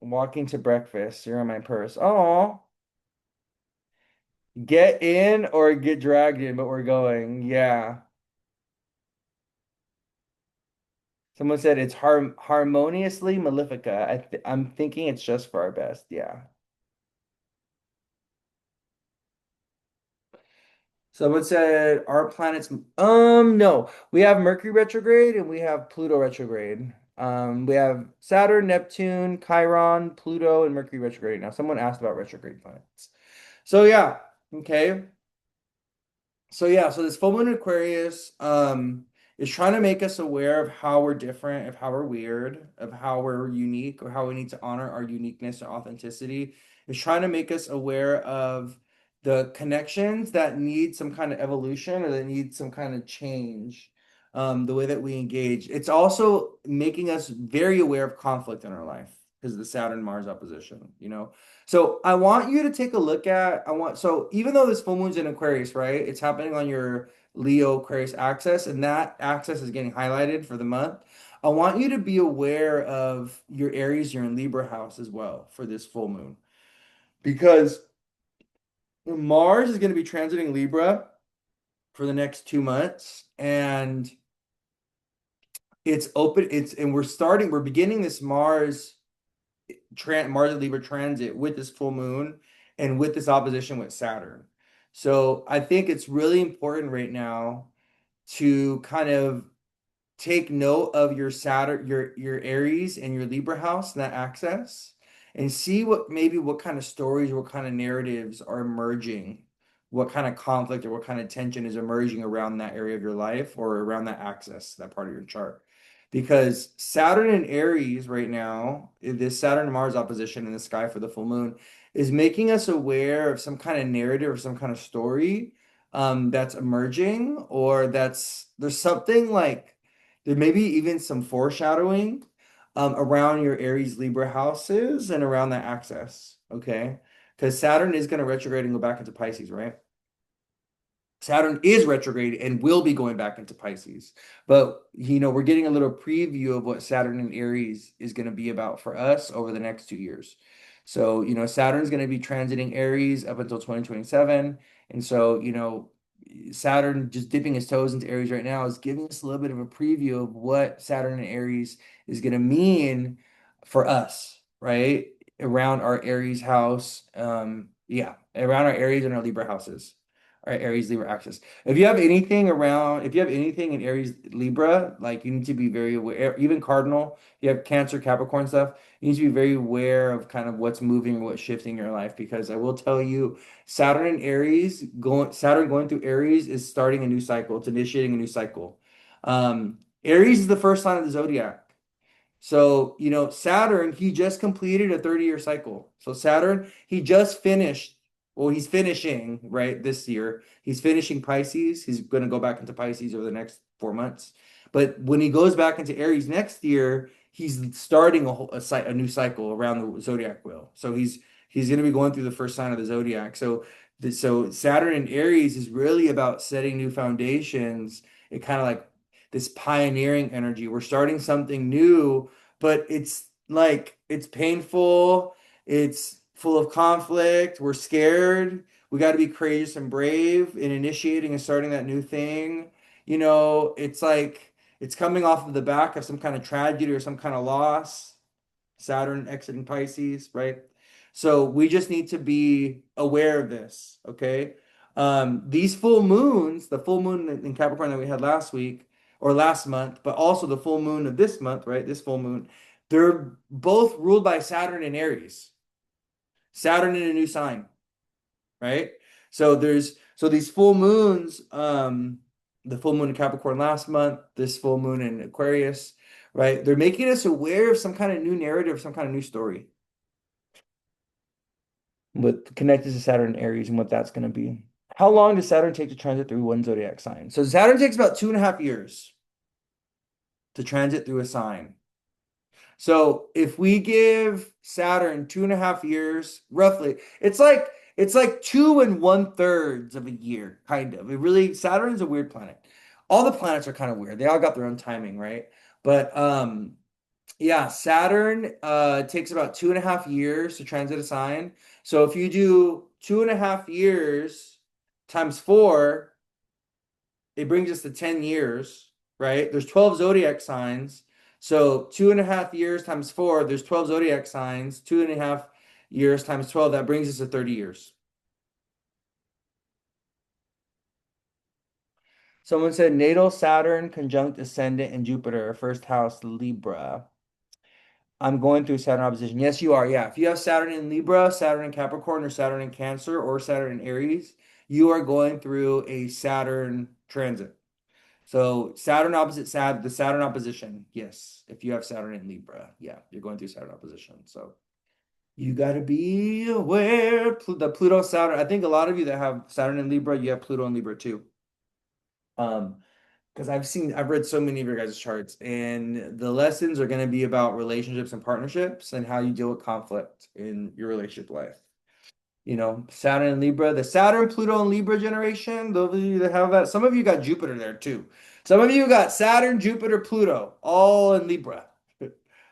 Walking to breakfast. You're in my purse. Oh, get in or get dragged in, but we're going. Yeah. Someone said it's harmoniously Malefica. I'm thinking it's just for our best. Yeah. Someone said our planets. No, we have Mercury retrograde and we have Pluto retrograde. We have Saturn, Neptune, Chiron, Pluto, and Mercury retrograde. Now, someone asked about retrograde planets. So yeah, okay. So yeah, so this full moon in Aquarius is trying to make us aware of how we're different, of how we're weird, of how we're unique, or how we need to honor our uniqueness and authenticity. It's trying to make us aware of the connections that need some kind of evolution, or that need some kind of change, the way that we engage. It's also making us very aware of conflict in our life because of the Saturn Mars opposition. So I want you to take a look at, so even though this full moon's in Aquarius, right? It's happening on your Leo Aquarius axis, and that axis is getting highlighted for the month. I want you to be aware of your Aries, your Libra house as well for this full moon, because Mars is going to be transiting Libra for the next 2 months, and we're beginning this Mars and Libra transit with this full moon and with this opposition with Saturn. So I think it's really important right now to kind of take note of your Saturn, your Aries and your Libra house and that access, and see what kind of stories, what kind of narratives are emerging, what kind of conflict or what kind of tension is emerging around that area of your life, or around that axis, that part of your chart. Because Saturn and Aries right now, this Saturn and Mars opposition in the sky for the full moon, is making us aware of some kind of narrative or some kind of story that's emerging, or there's something like there may be even some foreshadowing around your Aries Libra houses and around that axis. Okay. Because Saturn is going to retrograde and go back into Pisces, right? Saturn is retrograde and will be going back into Pisces. But, we're getting a little preview of what Saturn and Aries is going to be about for us over the next 2 years. So, Saturn's going to be transiting Aries up until 2027. And so, Saturn just dipping his toes into Aries right now is giving us a little bit of a preview of what Saturn and Aries is going to mean for us, right? Around our Aries house. Yeah, around our Aries and our Libra houses. All right, Aries Libra axis. If you have anything in Aries Libra, like you need to be very aware, even Cardinal, you have Cancer, Capricorn stuff, you need to be very aware of kind of what's moving, what's shifting in your life. Because I will tell you, Saturn going through Aries is starting a new cycle. It's initiating a new cycle. Aries is the first sign of the zodiac. So, Saturn, he just completed a 30-year cycle. So Saturn, he just finished, well, he's finishing, right, this year. He's finishing Pisces. He's going to go back into Pisces over the next 4 months. But when he goes back into Aries next year, he's starting a new cycle around the zodiac wheel. So he's going to be going through the first sign of the zodiac. So Saturn in Aries is really about setting new foundations. It kind of like this pioneering energy. We're starting something new, but it's painful. It's full of conflict. We're scared. We got to be courageous and brave in initiating and starting that new thing. It's like it's coming off of the back of some kind of tragedy or some kind of loss. Saturn exiting Pisces, right? So we just need to be aware of this, okay? These full moons, the full moon in Capricorn that we had last week or last month, but also the full moon of this month, right? This full moon, they're both ruled by Saturn and Aries. Saturn in a new sign, right? So these full moons, the full moon in Capricorn last month, this full moon in Aquarius, right? They're making us aware of some kind of new narrative, some kind of new story with connected to Saturn and Aries and what that's going to be. How long does Saturn take to transit through one zodiac sign? So Saturn takes about 2.5 years to transit through a sign. So if we give Saturn 2.5 years, roughly, it's like 2 and 1/3 of a year, kind of. It really Saturn's a weird planet. All the planets are kind of weird. They all got their own timing, right? But yeah, Saturn takes about 2.5 years to transit a sign. So if you do 2.5 years times four, it brings us to 10 years, right? There's 12 zodiac signs. So 2.5 years times four, there's 12 zodiac signs. 2.5 years times 12, that brings us to 30 years. Someone said natal Saturn conjunct ascendant and Jupiter, first house Libra. I'm going through Saturn opposition. Yes, you are. Yeah. If you have Saturn in Libra, Saturn in Capricorn, or Saturn in Cancer, or Saturn in Aries, you are going through a Saturn transit. So Saturn opposite the Saturn opposition. Yes. If you have Saturn in Libra, yeah, you're going through Saturn opposition. So you got to be aware. The Pluto Saturn. I think a lot of you that have Saturn in Libra, you have Pluto in Libra too. Um, because I've read so many of your guys' charts, and the lessons are going to be about relationships and partnerships and how you deal with conflict in your relationship life. Saturn and Libra, the Saturn, Pluto, and Libra generation, those of you that have that, some of you got Jupiter there too. Some of you got Saturn, Jupiter, Pluto, all in Libra.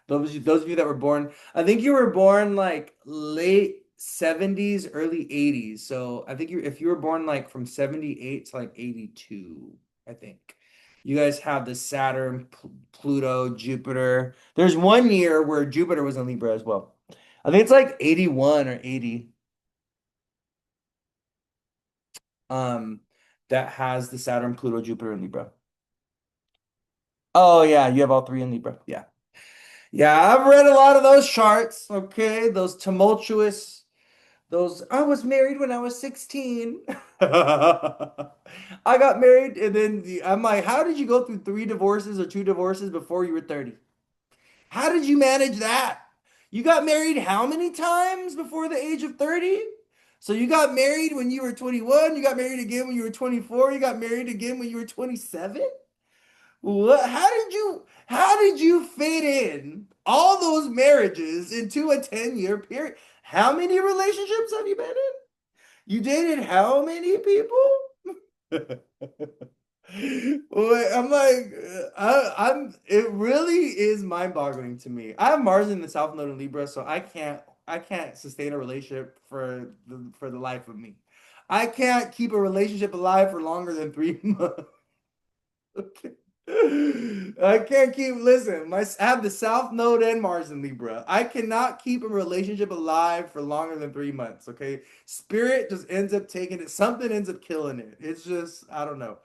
Those of you that were born, I think you were born like late 70s, early 80s. So I think if you were born like from 78 to like 82, I think. You guys have the Saturn, Pluto, Jupiter. There's one year where Jupiter was in Libra as well. I think it's like 81 or 80. um that has the Saturn, Pluto, Jupiter, and Libra. Oh yeah, you have all three in Libra. Yeah. Yeah, I've read a lot of those charts. Okay, those tumultuous, those I was married when I was 16. I got married and then I'm like, how did you go through three divorces or two divorces before you were 30? How did you manage that? You got married how many times before the age of 30? So you got married when you were 21, you got married again when you were 24, you got married again when you were 27? What? How did you fit in all those marriages into a 10-year period? How many relationships have you been in? You dated how many people? I'm like, it really is mind-boggling to me. I have Mars in the South Node in Libra, so I can't sustain a relationship for the life of me. I can't keep a relationship alive for longer than 3 months. Okay. I can't keep, listen, I have the South Node and Mars in Libra. I cannot keep a relationship alive for longer than 3 months, okay? Spirit just ends up taking it, something ends up killing it. It's just, I don't know.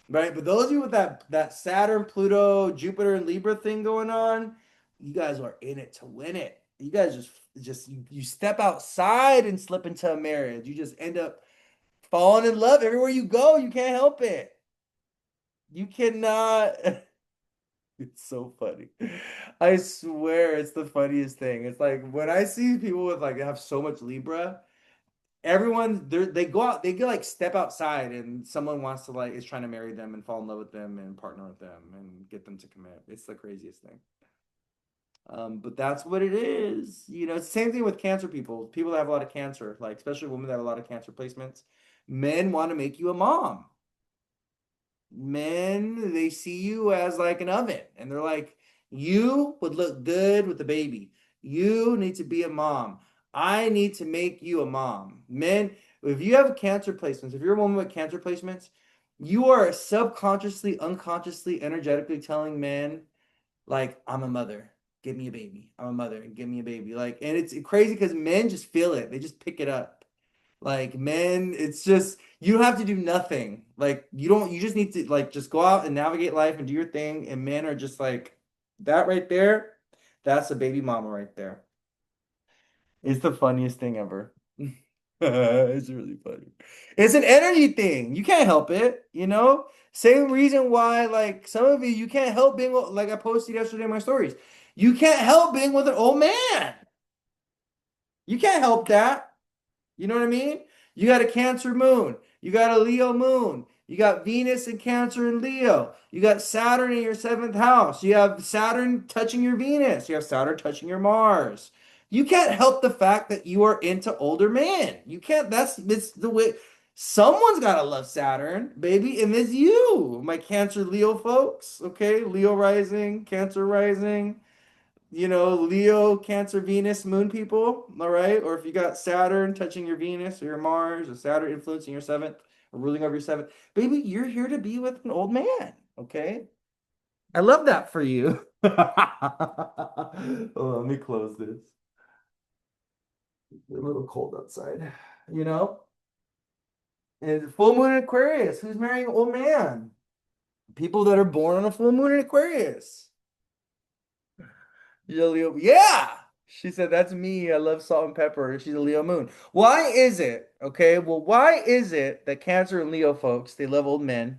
Right? But those of you with that Saturn, Pluto, Jupiter, and Libra thing going on, you guys are in it to win it. You guys you step outside and slip into a marriage. You just end up falling in love everywhere you go. You can't help it. You cannot. It's so funny. I swear it's the funniest thing. It's like when I see people with like have so much Libra, everyone they go out, they get like step outside and someone wants to like is trying to marry them and fall in love with them and partner with them and get them to commit. It's the craziest thing. But that's what it is. It's the same thing with cancer people. People that have a lot of cancer, like especially women that have a lot of cancer placements. Men want to make you a mom. Men, they see you as like an oven and they're like, you would look good with the baby. You need to be a mom. I need to make you a mom. Men, if you have cancer placements, if you're a woman with cancer placements, you are subconsciously, unconsciously, energetically telling men, like, I'm a mother. Give me a baby. I'm a mother. Give me a baby. Like, and it's crazy because men just feel it. They just pick it up. Like men, it's just you don't have to do nothing. Like you just need to like just go out and navigate life and do your thing. And men are just like that right there. That's a baby mama right there. It's the funniest thing ever. It's really funny. It's an energy thing. You can't help it. Same reason why like some of you can't help being like I posted yesterday in my stories. You can't help being with an old man. You can't help that. You know what I mean? You got a Cancer moon. You got a Leo moon. You got Venus and Cancer and Leo. You got Saturn in your seventh house. You have Saturn touching your Venus. You have Saturn touching your Mars. You can't help the fact that you are into older men. You can't, it's the way. Someone's got to love Saturn, baby, and it's you, my Cancer Leo folks. Okay, Leo rising, Cancer rising. Leo, Cancer, Venus, Moon people, all right? Or if you got Saturn touching your Venus or your Mars, or Saturn influencing your seventh, or ruling over your seventh, baby, you're here to be with an old man, okay? I love that for you. Oh, let me close this. It's a little cold outside, you know? And full moon in Aquarius, who's marrying an old man? People that are born on a full moon in Aquarius. She's a Leo. Yeah. She said, that's me. I love salt and pepper. She's a Leo moon. Why is it? Okay. Well, why is it that Cancer and Leo folks, they love old men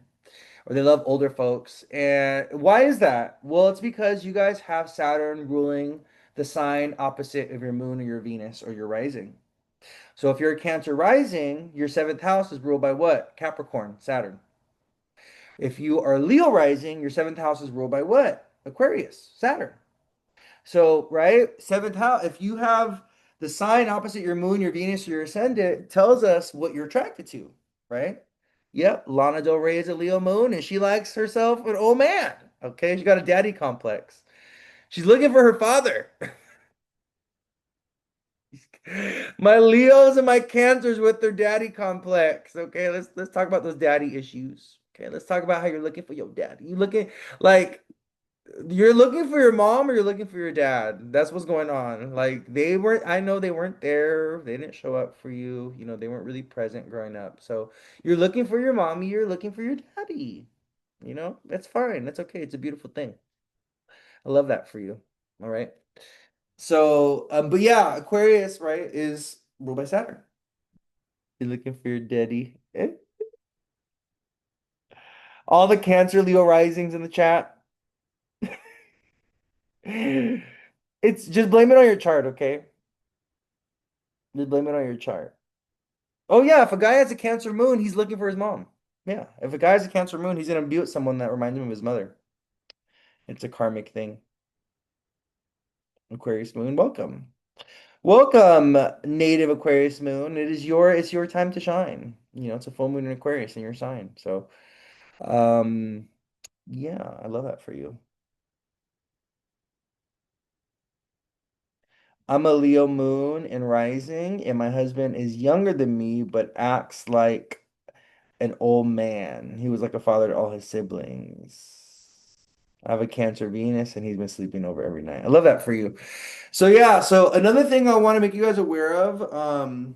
or they love older folks? And why is that? Well, it's because you guys have Saturn ruling the sign opposite of your moon or your Venus or your rising. So if you're a Cancer rising, your seventh house is ruled by what? Capricorn, Saturn. If you are Leo rising, your seventh house is ruled by what? Aquarius, Saturn. So, right, seventh house, if you have the sign opposite your moon, your Venus, your ascendant, it tells us what you're attracted to, right? Yep, Lana Del Rey is a Leo moon and she likes herself an old man. Okay, she got a daddy complex. She's looking for her father. My Leos and my Cancers with their daddy complex. Okay, let's talk about those daddy issues. Okay, let's talk about how you're looking for your daddy. You looking like you're looking for your mom or you're looking for your dad. That's what's going on. Like I know they weren't there. They didn't show up for you. They weren't really present growing up. So you're looking for your mommy, you're looking for your daddy. That's fine. That's okay. It's a beautiful thing. I love that for you. All right. So, but yeah, Aquarius, right, is ruled by Saturn. You're looking for your daddy. All the Cancer Leo risings in the chat. It's just blame it on your chart, okay? Just blame it on your chart. Oh yeah, if a guy has a Cancer moon, he's looking for his mom. Yeah, if a guy has a Cancer moon, he's gonna be with someone that reminds him of his mother. It's a karmic thing. Aquarius moon, welcome. Welcome, native Aquarius moon. It's your time to shine. it's a full moon in Aquarius in your sign. So, um, yeah, I love that for you. I'm a Leo moon and rising, and my husband is younger than me, but acts like an old man. He was like a father to all his siblings. I have a Cancer Venus, and he's been sleeping over every night. I love that for you. So yeah, so another thing I want to make you guys aware of,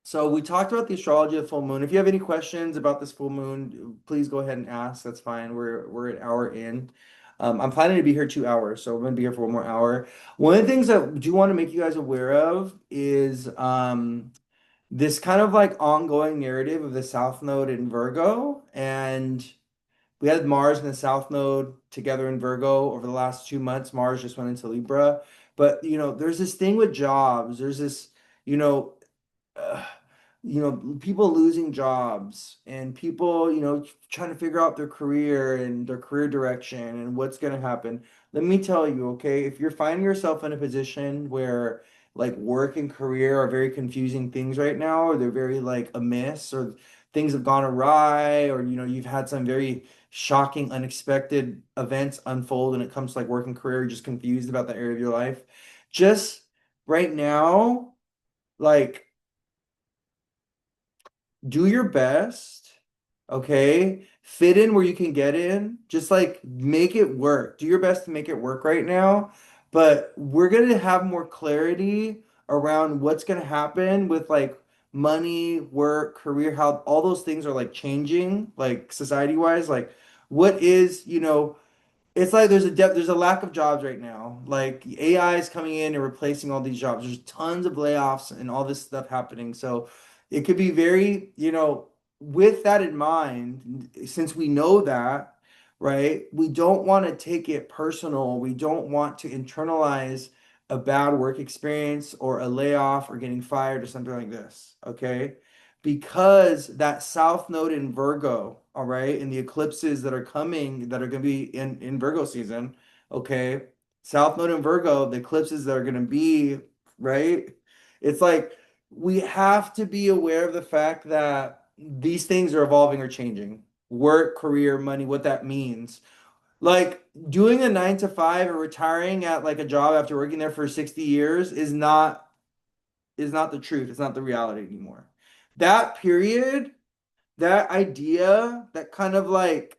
so we talked about the astrology of full moon. If you have any questions about this full moon, please go ahead and ask. That's fine. We're an hour in. I'm planning to be here 2 hours, so I'm gonna be here for one more hour. One of the things that I do want to make you guys aware of is this kind of like ongoing narrative of the South Node in Virgo, and we had Mars and the South Node together in Virgo over the last 2 months. Mars just went into Libra, but there's this thing with jobs. There's this, you know uh, people losing jobs and people, trying to figure out their career and their career direction and what's going to happen. Let me tell you, okay, if you're finding yourself in a position where like work and career are very confusing things right now, or they're very like amiss, or things have gone awry, or you've had some very shocking, unexpected events unfold when it comes to like work and career, you're just confused about that area of your life. Just right now, like do your best, okay? Fit in where you can get in. Just like make it work. Do your best to make it work right now. But we're gonna have more clarity around what's gonna happen with like money, work, career, how all those things are like changing, like society-wise. Like what is, it's like there's a lack of jobs right now. Like AI is coming in and replacing all these jobs. There's tons of layoffs and all this stuff happening. So it could be very, with that in mind, since we know that, right? We don't want to take it personal. We don't want to internalize a bad work experience or a layoff or getting fired or something like this. Okay? Because that South Node in Virgo, all right, and the eclipses that are coming that are going to be in Virgo season, okay, South Node in Virgo, the eclipses that are going to be, right, it's like we have to be aware of the fact that these things are evolving or changing. Work, career, money, what that means. Like doing a 9 to 5 or retiring at like a job after working there for 60 years is not the truth. It's not the reality anymore. That period, that idea, that kind of like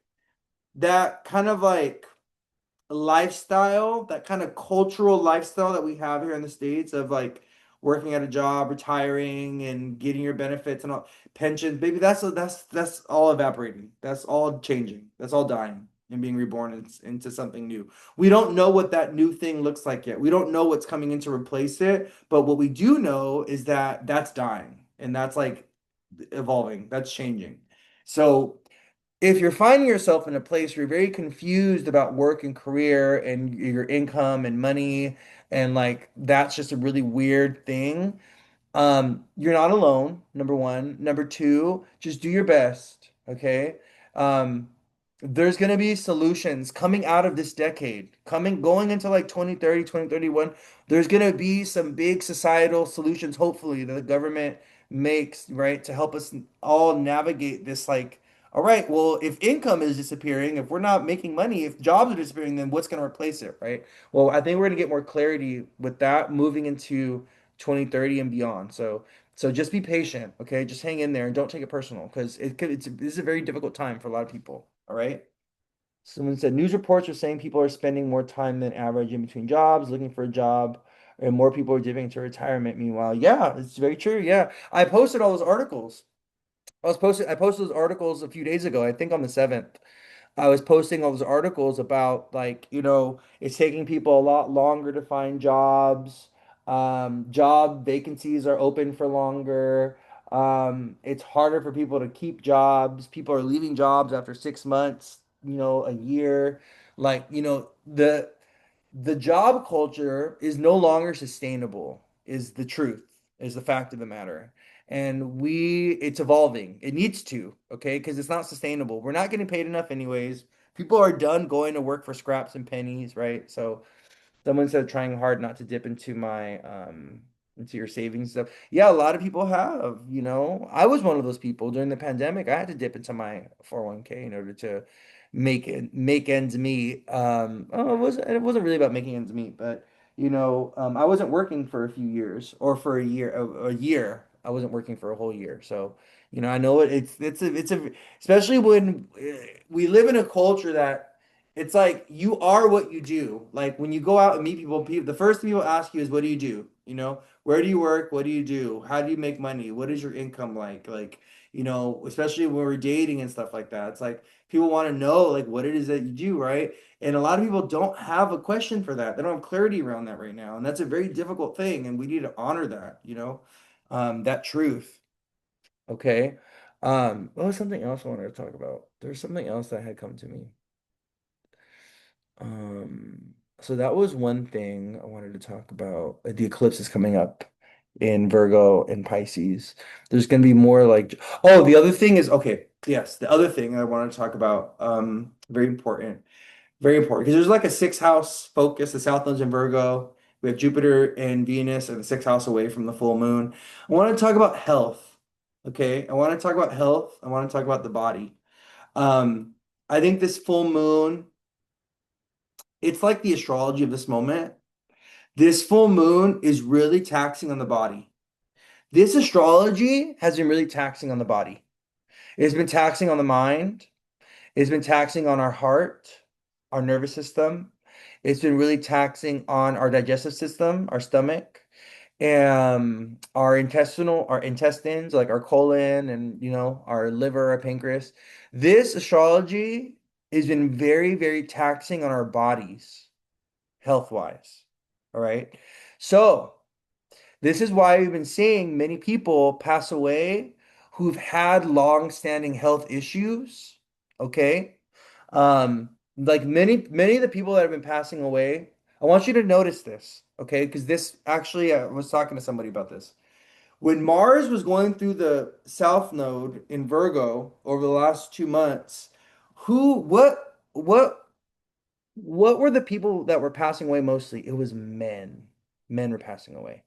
lifestyle, that kind of cultural lifestyle that we have here in the States of like working at a job, retiring, and getting your benefits and all pensions, baby, that's all evaporating. That's all changing. That's all dying and being reborn into something new. We don't know what that new thing looks like yet. We don't know what's coming in to replace it, but what we do know is that that's dying and that's like evolving. That's changing. So if you're finding yourself in a place where you're very confused about work and career and your income and money, and like that's just a really weird thing, you're not alone, number one. Number two, just do your best, okay? Um, there's gonna be solutions coming out of this decade, going into like 2030, 2031. There's gonna be some big societal solutions, hopefully, that the government makes, right, to help us all navigate this like, all right, well, if income is disappearing, if we're not making money, if jobs are disappearing, then what's gonna replace it, right? Well, I think we're gonna get more clarity with that moving into 2030 and beyond. So just be patient, okay? Just hang in there and don't take it personal because this is a very difficult time for a lot of people. All right. Someone said news reports are saying people are spending more time than average in between jobs, looking for a job, and more people are dipping into retirement. Meanwhile, yeah, it's very true. Yeah, I posted all those articles. I posted those articles a few days ago. I think on the 7th. I was posting all those articles about like, it's taking people a lot longer to find jobs. Job vacancies are open for longer. It's harder for people to keep jobs. People are leaving jobs after 6 months, a year. Like, the job culture is no longer sustainable, is the truth, is the fact of the matter. And it's evolving. It needs to, okay? Because it's not sustainable. We're not getting paid enough anyways. People are done going to work for scraps and pennies, right? So someone said trying hard not to dip into my into your savings stuff. Yeah, a lot of people have, you know. I was one of those people during the pandemic. I had to dip into my 401k in order to make ends meet. Oh, it wasn't really about making ends meet, but you know, I wasn't working for a few years or for a year. I wasn't working for a whole year. So, you know, I know it's a especially when we live in a culture that it's like you are what you do. Like when you go out and meet people, the first thing people ask you is, "What do you do?" You know, where do you work? What do you do? How do you make money? What is your income like? Like, you know, especially when we're dating and stuff like that. It's like people want to know like what it is that you do, right? And a lot of people don't have a question for that. They don't have clarity around that right now. And that's a very difficult thing. And we need to honor that, you know, that truth. Okay. What was something else I wanted to talk about? There's something else that had come to me. So that was one thing I wanted to talk about. The eclipse is coming up in Virgo and Pisces. There's going to be more like, oh, the other thing is, okay, yes, the other thing I want to talk about, very important, because there's like a six house focus. The South Node's in Virgo. We have Jupiter and Venus and the sixth house away from the full moon. I want to talk about health. Okay. I want to talk about health. I want to talk about the body. Um, I think this full moon, it's like the astrology of this moment. This full moon is really taxing on the body. This astrology has been really taxing on the body. It's been taxing on the mind. It's been taxing on our heart, our nervous system. It's been really taxing on our digestive system, our stomach, and our intestines, like our colon and, you know, our liver, our pancreas. This astrology has been very, very taxing on our bodies, health-wise. All right. So, this is why we've been seeing many people pass away who've had long-standing health issues. Okay. Like many of the people that have been passing away, I want you to notice this, okay? Because this actually, I was talking to somebody about this. When Mars was going through the South Node in Virgo over the last 2 months, who, what were the people that were passing away mostly? It was men. Men were passing away.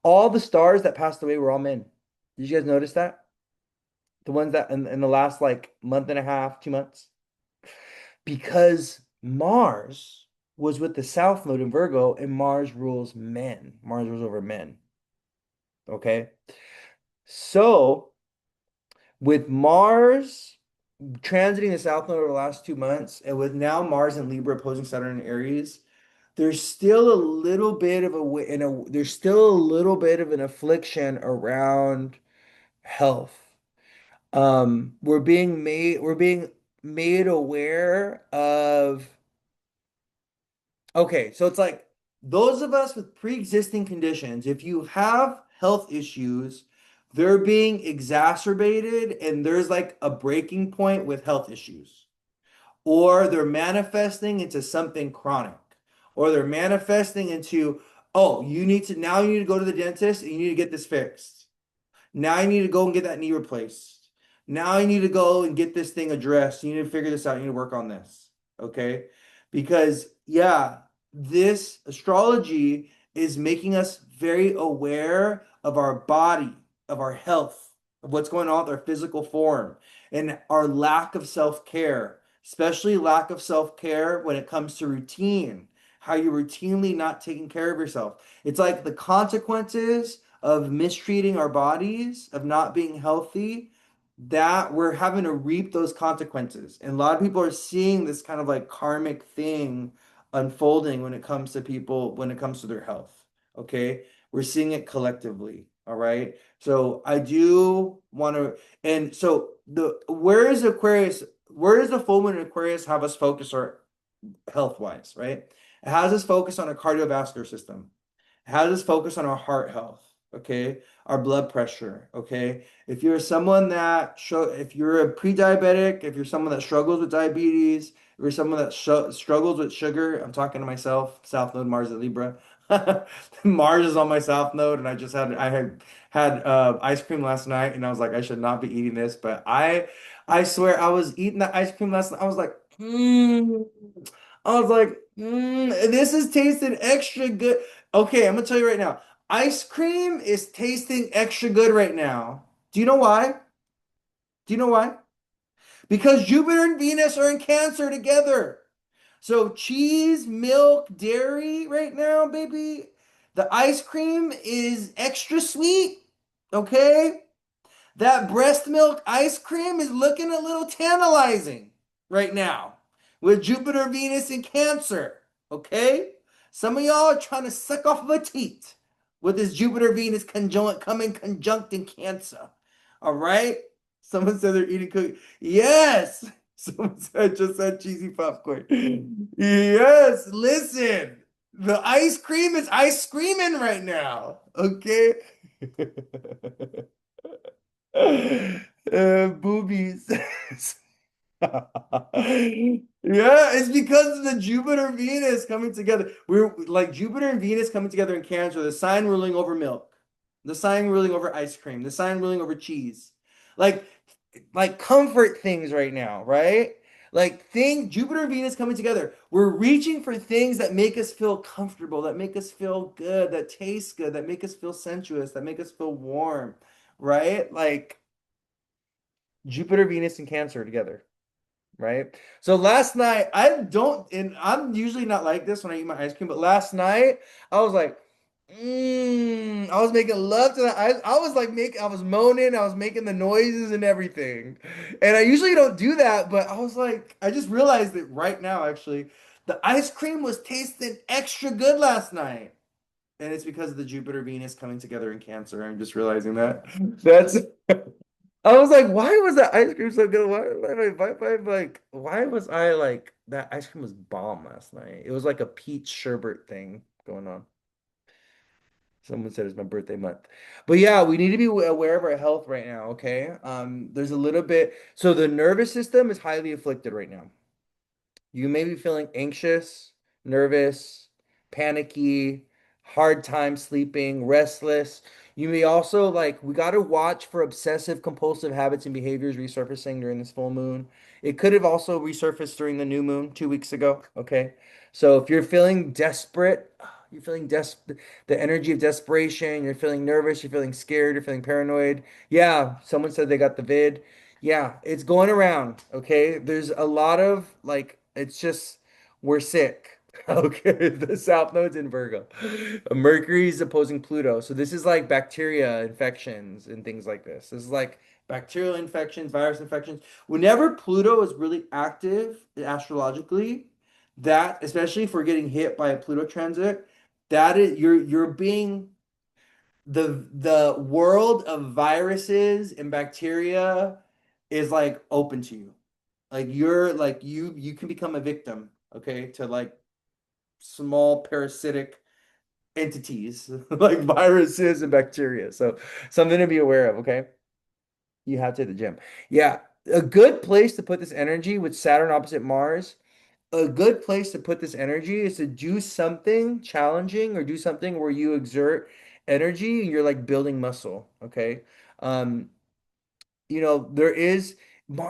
All the stars that passed away were all men. Did you guys notice that? The ones that in the last like month and a half, 2 months? Because Mars was with the South Node in Virgo, and Mars rules men. Mars rules over men. Okay. So with Mars transiting the South Node over the last 2 months, and with now Mars and Libra opposing Saturn and Aries, there's still a little bit of there's still a little bit of an affliction around health. We're being made aware of, okay, so it's like those of us with pre-existing conditions, if you have health issues, they're being exacerbated and there's like a breaking point with health issues, or they're manifesting into something chronic, or they're manifesting into, oh, you need to go to the dentist and you need to get this fixed. Now you need to go and get that knee replaced. Now you need to go and get this thing addressed. You need to figure this out. You need to work on this. Okay? Because, yeah, this astrology is making us very aware of our body, of our health, of what's going on with our physical form, and our lack of self-care, especially lack of self-care when it comes to routine, how you're routinely not taking care of yourself. It's like the consequences of mistreating our bodies, of not being healthy, that we're having to reap those consequences. And a lot of people are seeing this kind of like karmic thing unfolding when it comes to people, when it comes to their health. Okay. We're seeing it collectively. All right. So I do want to, and so where does the full moon in Aquarius have us focus our health wise, right? It has us focus on our cardiovascular system. How does this focus on our heart health? Okay, our blood pressure. Okay, if you're someone that if you're a pre-diabetic, if you're someone that struggles with diabetes, if you're someone that struggles with sugar, I'm talking to myself. South Node, Mars and Libra. Mars is on my South Node, and I had ice cream last night, and I was like, I should not be eating this, but I swear I was eating that ice cream last night. I was like, I was like, this is tasting extra good. Okay, I'm gonna tell you right now. Ice cream is tasting extra good right now. Do you know why? Do you know why? Because Jupiter and Venus are in Cancer together. So cheese, milk, dairy right now, baby. The ice cream is extra sweet. Okay? That breast milk ice cream is looking a little tantalizing right now with Jupiter, Venus, and Cancer. Okay? Some of y'all are trying to suck off of a teat with this Jupiter, Venus conjunct coming conjunct in Cancer. All right? Someone said they're eating cookies. Yes! Someone said just said cheesy popcorn. Yes, listen. The ice cream is ice screaming right now. Okay? Boobies. Yeah, it's because of the Jupiter Venus coming together. We're like Jupiter and Venus coming together in Cancer, the sign ruling over milk, the sign ruling over ice cream, the sign ruling over cheese. Like like comfort things right now, right? Like thing Jupiter and Venus coming together. We're reaching for things that make us feel comfortable, that make us feel good, that taste good, that make us feel sensuous, that make us feel warm, right? Like Jupiter, Venus, and Cancer together, right? So last night, I don't, and I'm usually not like this when I eat my ice cream, but last night I was like, I was making love to that. I was like I was moaning, I was making the noises and everything. And I usually don't do that, but I was like, I just realized it right now, actually. The ice cream was tasting extra good last night. And it's because of the Jupiter Venus coming together in Cancer. I'm just realizing that. That's I was like, why was that ice cream so good? Why was I like that ice cream was bomb last night? It was like a peach sherbet thing going on. Someone said it's my birthday month. But yeah, we need to be aware of our health right now, okay? There's a little bit, so the nervous system is highly afflicted right now. You may be feeling anxious, nervous, panicky, hard time sleeping, restless. You may also like, we got to watch for obsessive compulsive habits and behaviors resurfacing during this full moon. It could have also resurfaced during the new moon 2 weeks ago. Okay. So if you're feeling desperate, you're feeling the energy of desperation, you're feeling nervous, you're feeling scared, you're feeling paranoid. Yeah, someone said they got the vid. Yeah, it's going around. Okay. There's a lot of like, it's just, we're sick. Okay. The South Node's in Virgo. Mercury's opposing Pluto. So this is like bacteria infections and things like this. This is like bacterial infections, virus infections. Whenever Pluto is really active astrologically, that, especially if we're getting hit by a Pluto transit, that is you're being the world of viruses and bacteria is like open to you. Like you're like you can become a victim, okay, to like small parasitic entities like viruses and bacteria. So something to be aware of, okay? You have to hit the gym. Yeah, a good place to put this energy with Saturn opposite Mars. A good place to put this energy is to do something challenging or do something where you exert energy and you're like building muscle, okay? Um, there is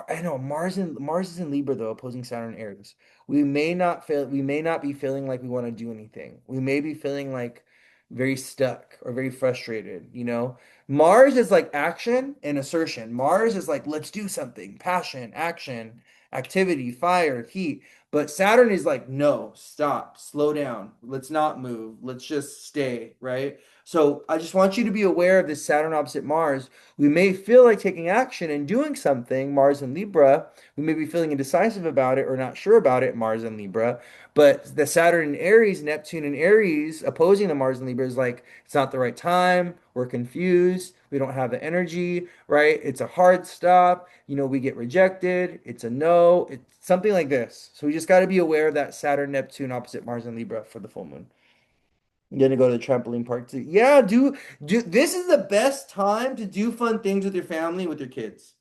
I know Mars is in Libra though, opposing Saturn and Aries. We may not be feeling like we want to do anything. We may be feeling like very stuck or very frustrated, you know? Mars is like action and assertion. Mars is like let's do something, passion, action, activity, fire, heat. But Saturn is like, no, stop, slow down. Let's not move. Let's just stay, right? So I just want you to be aware of this Saturn opposite Mars. We may feel like taking action and doing something, Mars and Libra. We may be feeling indecisive about it or not sure about it, Mars and Libra. But the Saturn and Aries, Neptune and Aries opposing the Mars and Libra is like, it's not the right time. We're confused. We don't have the energy, right? It's a hard stop. We get rejected. It's a no. It's something like this. So we just got to be aware of that Saturn, Neptune opposite Mars and Libra for the full moon. I'm gonna go to the trampoline park too. Yeah, do this is the best time to do fun things with your family, with your kids.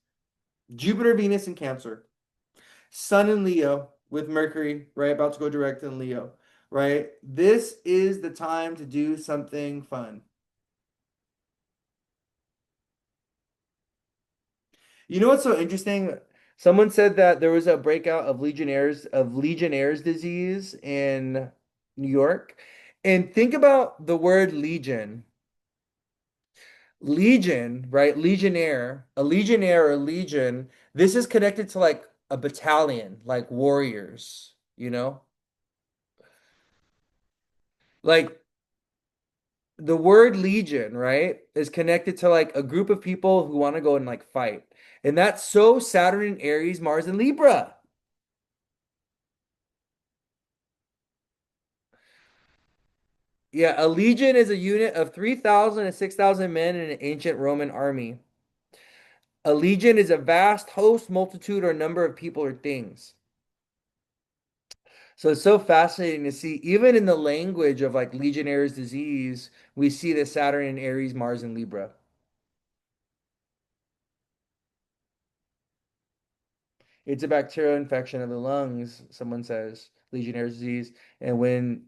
Jupiter, Venus, and Cancer. Sun in Leo with Mercury, right? About to go direct in Leo, right? This is the time to do something fun. You know what's so interesting? Someone said that there was a breakout of Legionnaire's disease in New York. And think about the word legion. Legion, right? Legionnaire, a legionnaire or a legion. This is connected to like a battalion, like warriors, you know? Like the word legion, right, is connected to like a group of people who want to go and like fight. And that's so Saturn and Aries, Mars and Libra. Yeah, a legion is a unit of 3,000 to 6,000 men in an ancient Roman army. A legion is a vast host, multitude, or number of people or things. So it's so fascinating to see, even in the language of like Legionnaire's disease, we see the Saturn in Aries, Mars, and Libra. It's a bacterial infection of the lungs, someone says, Legionnaire's disease. And when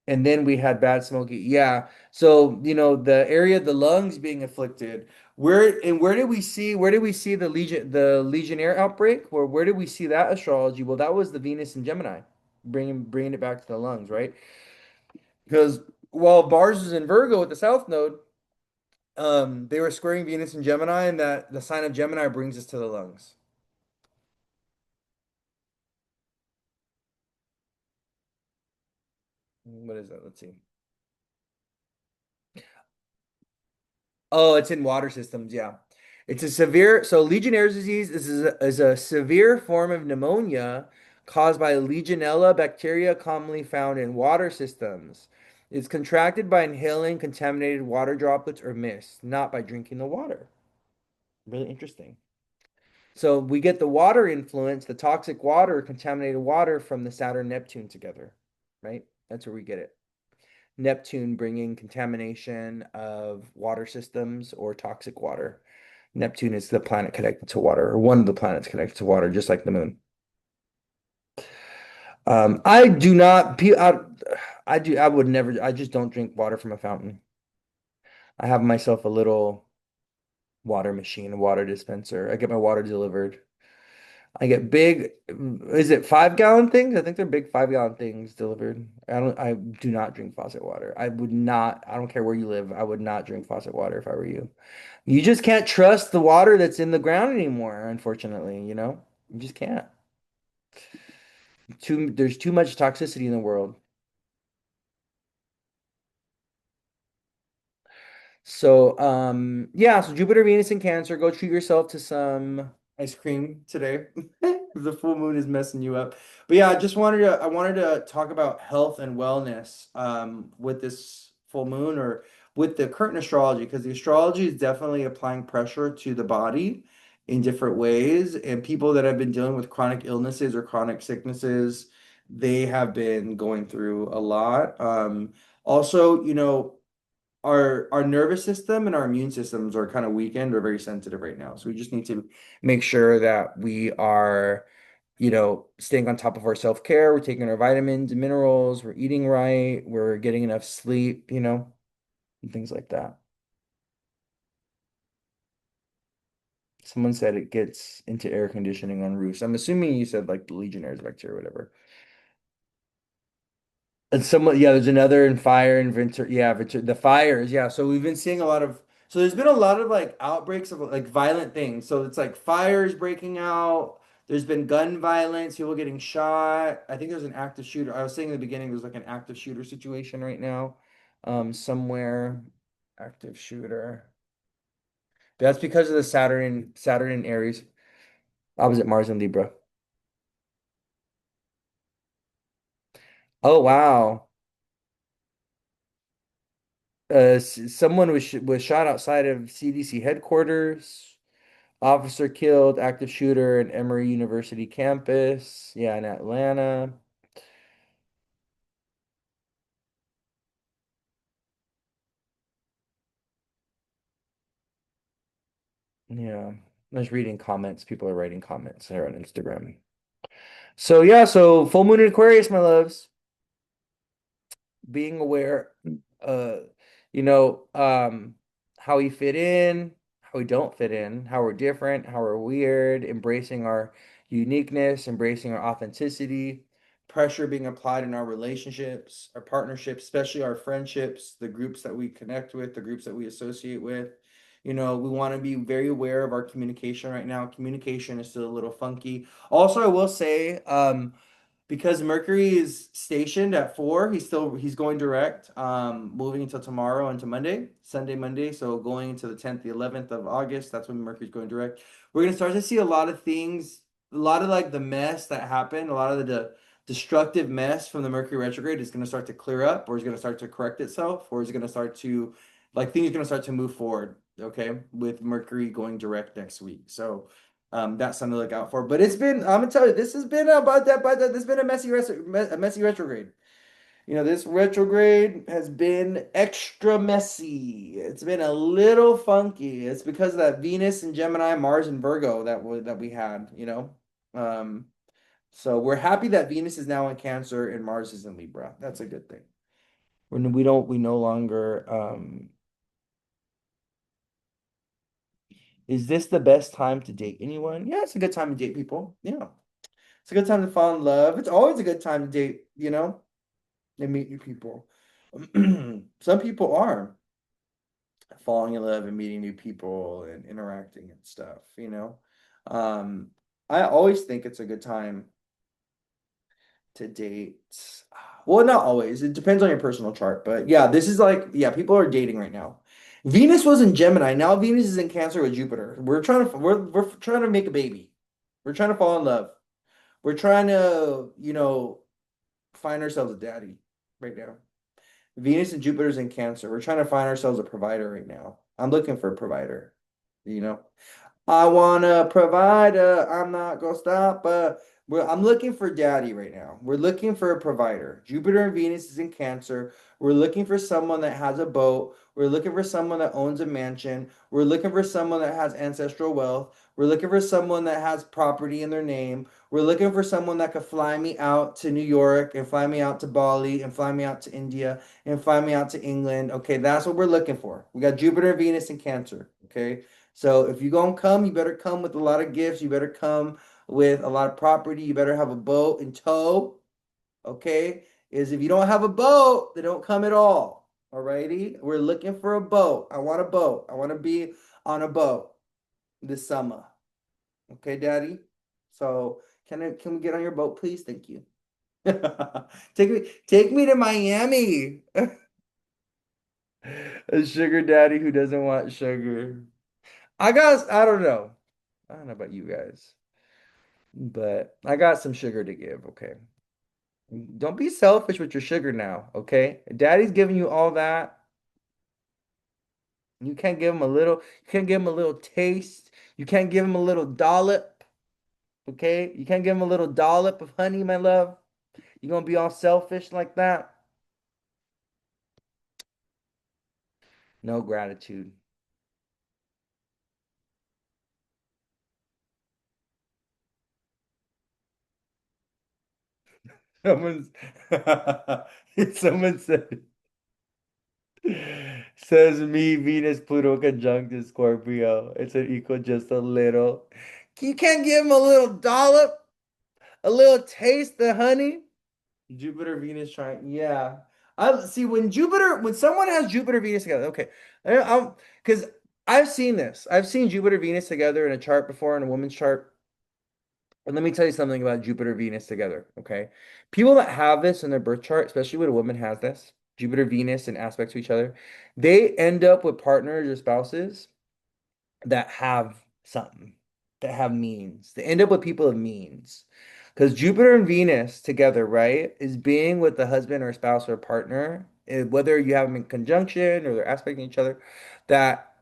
and then we had bad smoky. Yeah. So, the area of the lungs being afflicted. Where did we see the Legionnaire outbreak? Or where did we see that astrology? Well, that was the Venus and Gemini, bringing it back to the lungs, right? Because while Mars is in Virgo with the South Node, they were squaring Venus and Gemini, and that the sign of Gemini brings us to the lungs. What is that? Let's see. Oh, it's in water systems. Yeah. So Legionnaire's disease is a severe form of pneumonia caused by Legionella bacteria commonly found in water systems. It's contracted by inhaling contaminated water droplets or mist, not by drinking the water. Really interesting. So we get the water influence, the toxic water, contaminated water from the Saturn Neptune together, right? That's where we get it. Neptune bringing contamination of water systems or toxic water. Neptune is the planet connected to water, or one of the planets connected to water, just like the moon. I do not. I do. I would never. I just don't drink water from a fountain. I have myself a little water machine, a water dispenser. I get my water delivered. I get big, is it 5 gallon things? I think they're big 5 gallon things delivered. I do not drink faucet water. I would not, I don't care where you live. I would not drink faucet water if I were you. You just can't trust the water that's in the ground anymore, unfortunately, you know? You just can't. There's too much toxicity in the world. So, yeah, so Jupiter, Venus, and Cancer, go treat yourself to some ice cream today. The full moon is messing you up. But yeah, I wanted to talk about health and wellness with this full moon or with the current astrology, because the astrology is definitely applying pressure to the body in different ways. And people that have been dealing with chronic illnesses or chronic sicknesses, they have been going through a lot. Also, our nervous system and our immune systems are kind of weakened or very sensitive right now. So we just need to make sure that we are, staying on top of our self-care. We're taking our vitamins and minerals, we're eating right, we're getting enough sleep, and things like that. Someone said it gets into air conditioning on roofs. I'm assuming you said like the Legionnaire's bacteria or whatever. And someone, yeah, there's another in fire and the fires, yeah. So we've been seeing so there's been a lot of like outbreaks of like violent things. So it's like fires breaking out. There's been gun violence, people getting shot. I think there's an active shooter. I was saying in the beginning, there's like an active shooter situation right now, somewhere. Active shooter. That's because of the Saturn and Aries, opposite Mars and Libra. Oh wow. Someone was shot outside of CDC headquarters. Officer killed, active shooter at Emory University campus. Yeah, in Atlanta. Yeah. I was reading comments. People are writing comments there on Instagram. So yeah, so full moon in Aquarius, my loves. Being aware, uh, you know, um, how we fit in, how we don't fit in, how we're different, how we're weird, embracing our uniqueness, embracing our authenticity, pressure being applied in our relationships, our partnerships, especially our friendships, the groups that we connect with, the groups that we associate with. We want to be very aware of our communication right now. Communication is still a little funky. Also, I will say, because Mercury is stationed at 4, he's going direct, moving until tomorrow into Monday, Sunday, Monday. So going into the 10th, the 11th of August, that's when Mercury's going direct. We're gonna start to see a lot of things, a lot of like the mess that happened, a lot of the destructive mess from the Mercury retrograde is gonna start to clear up, or is gonna start to correct itself, or is gonna start to like things are gonna start to move forward, okay, with Mercury going direct next week. So that's something to look out for. But I'm gonna tell you, this has been this has been a messy retrograde. This retrograde has been extra messy. It's been a little funky. It's because of that Venus and Gemini, Mars and Virgo that we had. Um, so we're happy that Venus is now in Cancer and Mars is in Libra. That's a good thing. We no longer is this the best time to date anyone? Yeah, it's a good time to date people. Yeah. It's a good time to fall in love. It's always a good time to date, and meet new people. Some people are falling in love and meeting new people and interacting and stuff. Um, I always think it's a good time to date. Well, not always. It depends on your personal chart. But yeah, this is like, yeah, people are dating right now. Venus was in Gemini. Now Venus is in Cancer with Jupiter. We're trying to make a baby. We're trying to fall in love. We're trying to find ourselves a daddy right now. Venus and Jupiter's in Cancer. We're trying to find ourselves a provider right now. I'm looking for a provider, you know. I want a provider. I'm not gonna stop. I'm looking for daddy right now. We're looking for a provider. Jupiter and Venus is in Cancer. We're looking for someone that has a boat. We're looking for someone that owns a mansion. We're looking for someone that has ancestral wealth. We're looking for someone that has property in their name. We're looking for someone that could fly me out to New York and fly me out to Bali and fly me out to India and fly me out to England. Okay, that's what we're looking for. We got Jupiter, Venus, and Cancer. Okay. So if you're gonna come, you better come with a lot of gifts. You better come with a lot of property. You better have a boat in tow. Okay? Is if you don't have a boat, they don't come at all. Alrighty? We're looking for a boat. I want a boat. I want to be on a boat this summer. Okay, Daddy? So can we get on your boat, please? Thank you. Take me to Miami. A sugar daddy who doesn't want sugar. I don't know. I don't know about you guys, but I got some sugar to give, okay? Don't be selfish with your sugar now, okay? Daddy's giving you all that. You can't give him a little taste. You can't give him a little dollop, okay? You can't give him a little dollop of honey, my love. You gonna be all selfish like that? No gratitude. Someone's someone says me, Venus, Pluto conjunct is Scorpio. It's an equal just a little. You can't give him a little dollop, a little taste of honey. Jupiter, Venus trying. Yeah. I see when someone has Jupiter, Venus together. Okay. Because I've seen this. I've seen Jupiter, Venus together in a chart before in a woman's chart. And let me tell you something about Jupiter, Venus together. Okay. People that have this in their birth chart, especially when a woman has this, Jupiter, Venus in aspect to each other, they end up with partners or spouses that have something, that have means. They end up with people of means. Because Jupiter and Venus together, right, is being with the husband or spouse or partner, whether you have them in conjunction or they're aspecting each other, that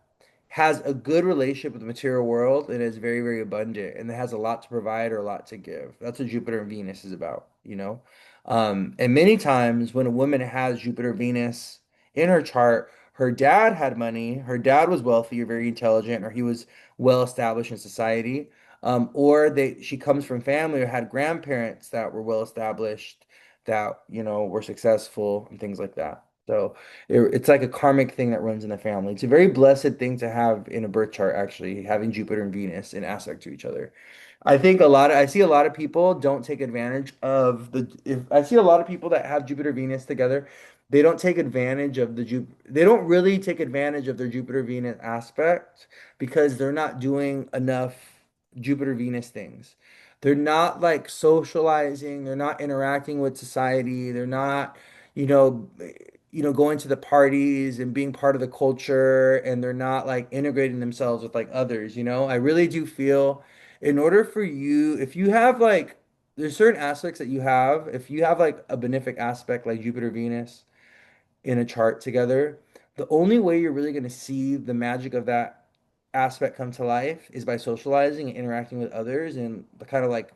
has a good relationship with the material world and is very, very abundant and has a lot to provide or a lot to give. That's what Jupiter and Venus is about. And many times when a woman has Jupiter, Venus in her chart, her dad had money, her dad was wealthy or very intelligent, or he was well established in society. Or she comes from family or had grandparents that were well established, that were successful and things like that. So it's like a karmic thing that runs in the family. It's a very blessed thing to have in a birth chart, actually, having Jupiter and Venus in aspect to each other. I see a lot of people don't take advantage of if I see a lot of people that have Jupiter, Venus together. they don't take advantage of they don't really take advantage of their Jupiter Venus aspect because they're not doing enough Jupiter Venus things. They're not like socializing, they're not interacting with society, they're not, you know, going to the parties and being part of the culture, and they're not like integrating themselves with like others. I really do feel in order for you, if you have like there's certain aspects that you have, if you have like a benefic aspect like Jupiter Venus in a chart together, the only way you're really going to see the magic of that aspect come to life is by socializing and interacting with others and kind of like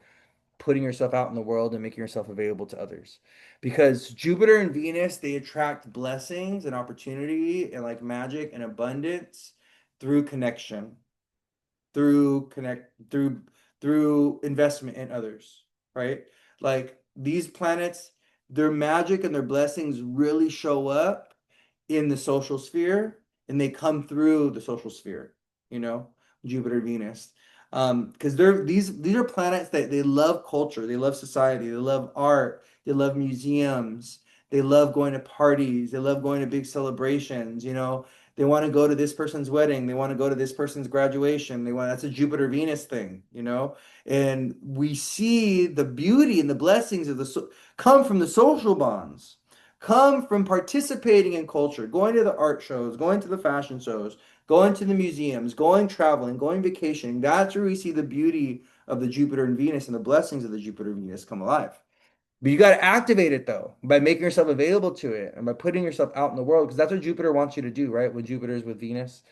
putting yourself out in the world and making yourself available to others. Because Jupiter and Venus, they attract blessings and opportunity and like magic and abundance through connection, through investment in others, right? Like these planets, their magic and their blessings really show up in the social sphere, and they come through the social sphere, you know, Jupiter, Venus. Because these are planets that they love culture, they love society, they love art, they love museums, they love going to parties, they love going to big celebrations. They want to go to this person's wedding. They want to go to this person's graduation. That's a Jupiter Venus thing. And we see the beauty and the blessings of come from the social bonds, come from participating in culture, going to the art shows, going to the fashion shows, going to the museums, going traveling, going vacationing. That's where we see the beauty of the Jupiter and Venus and the blessings of the Jupiter and Venus come alive. But you got to activate it though by making yourself available to it and by putting yourself out in the world because that's what Jupiter wants you to do, right? When Jupiter is with Venus,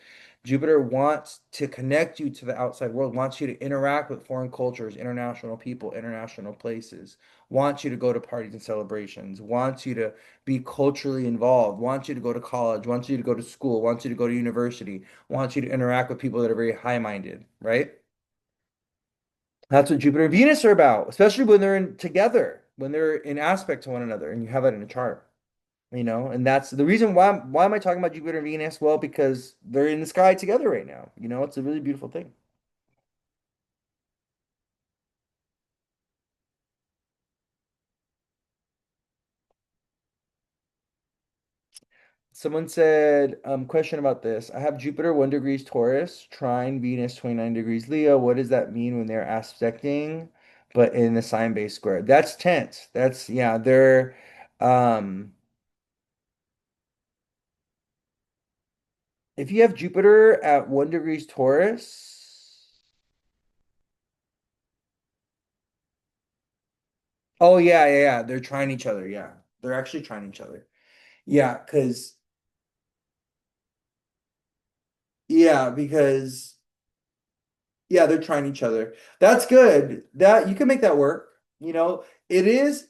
Jupiter wants to connect you to the outside world, wants you to interact with foreign cultures, international people, international places, wants you to go to parties and celebrations, wants you to be culturally involved, wants you to go to college, wants you to go to school, wants you to go to university, wants you to interact with people that are very high-minded, right? That's what Jupiter and Venus are about, especially when they're together, when they're in aspect to one another, and you have that in a chart. And that's the reason why am I talking about Jupiter and Venus? Well, because they're in the sky together right now. It's a really beautiful thing. Someone said, question about this. I have Jupiter 1 degrees Taurus, trine Venus 29 degrees Leo. What does that mean when they're aspecting, but in the sign base square? That's tense. Yeah, um, if you have Jupiter at 1 degrees Taurus, oh yeah. They're trying each other. Yeah. They're actually trying each other. Yeah, because yeah, they're trying each other. That's good. That you can make that work. It is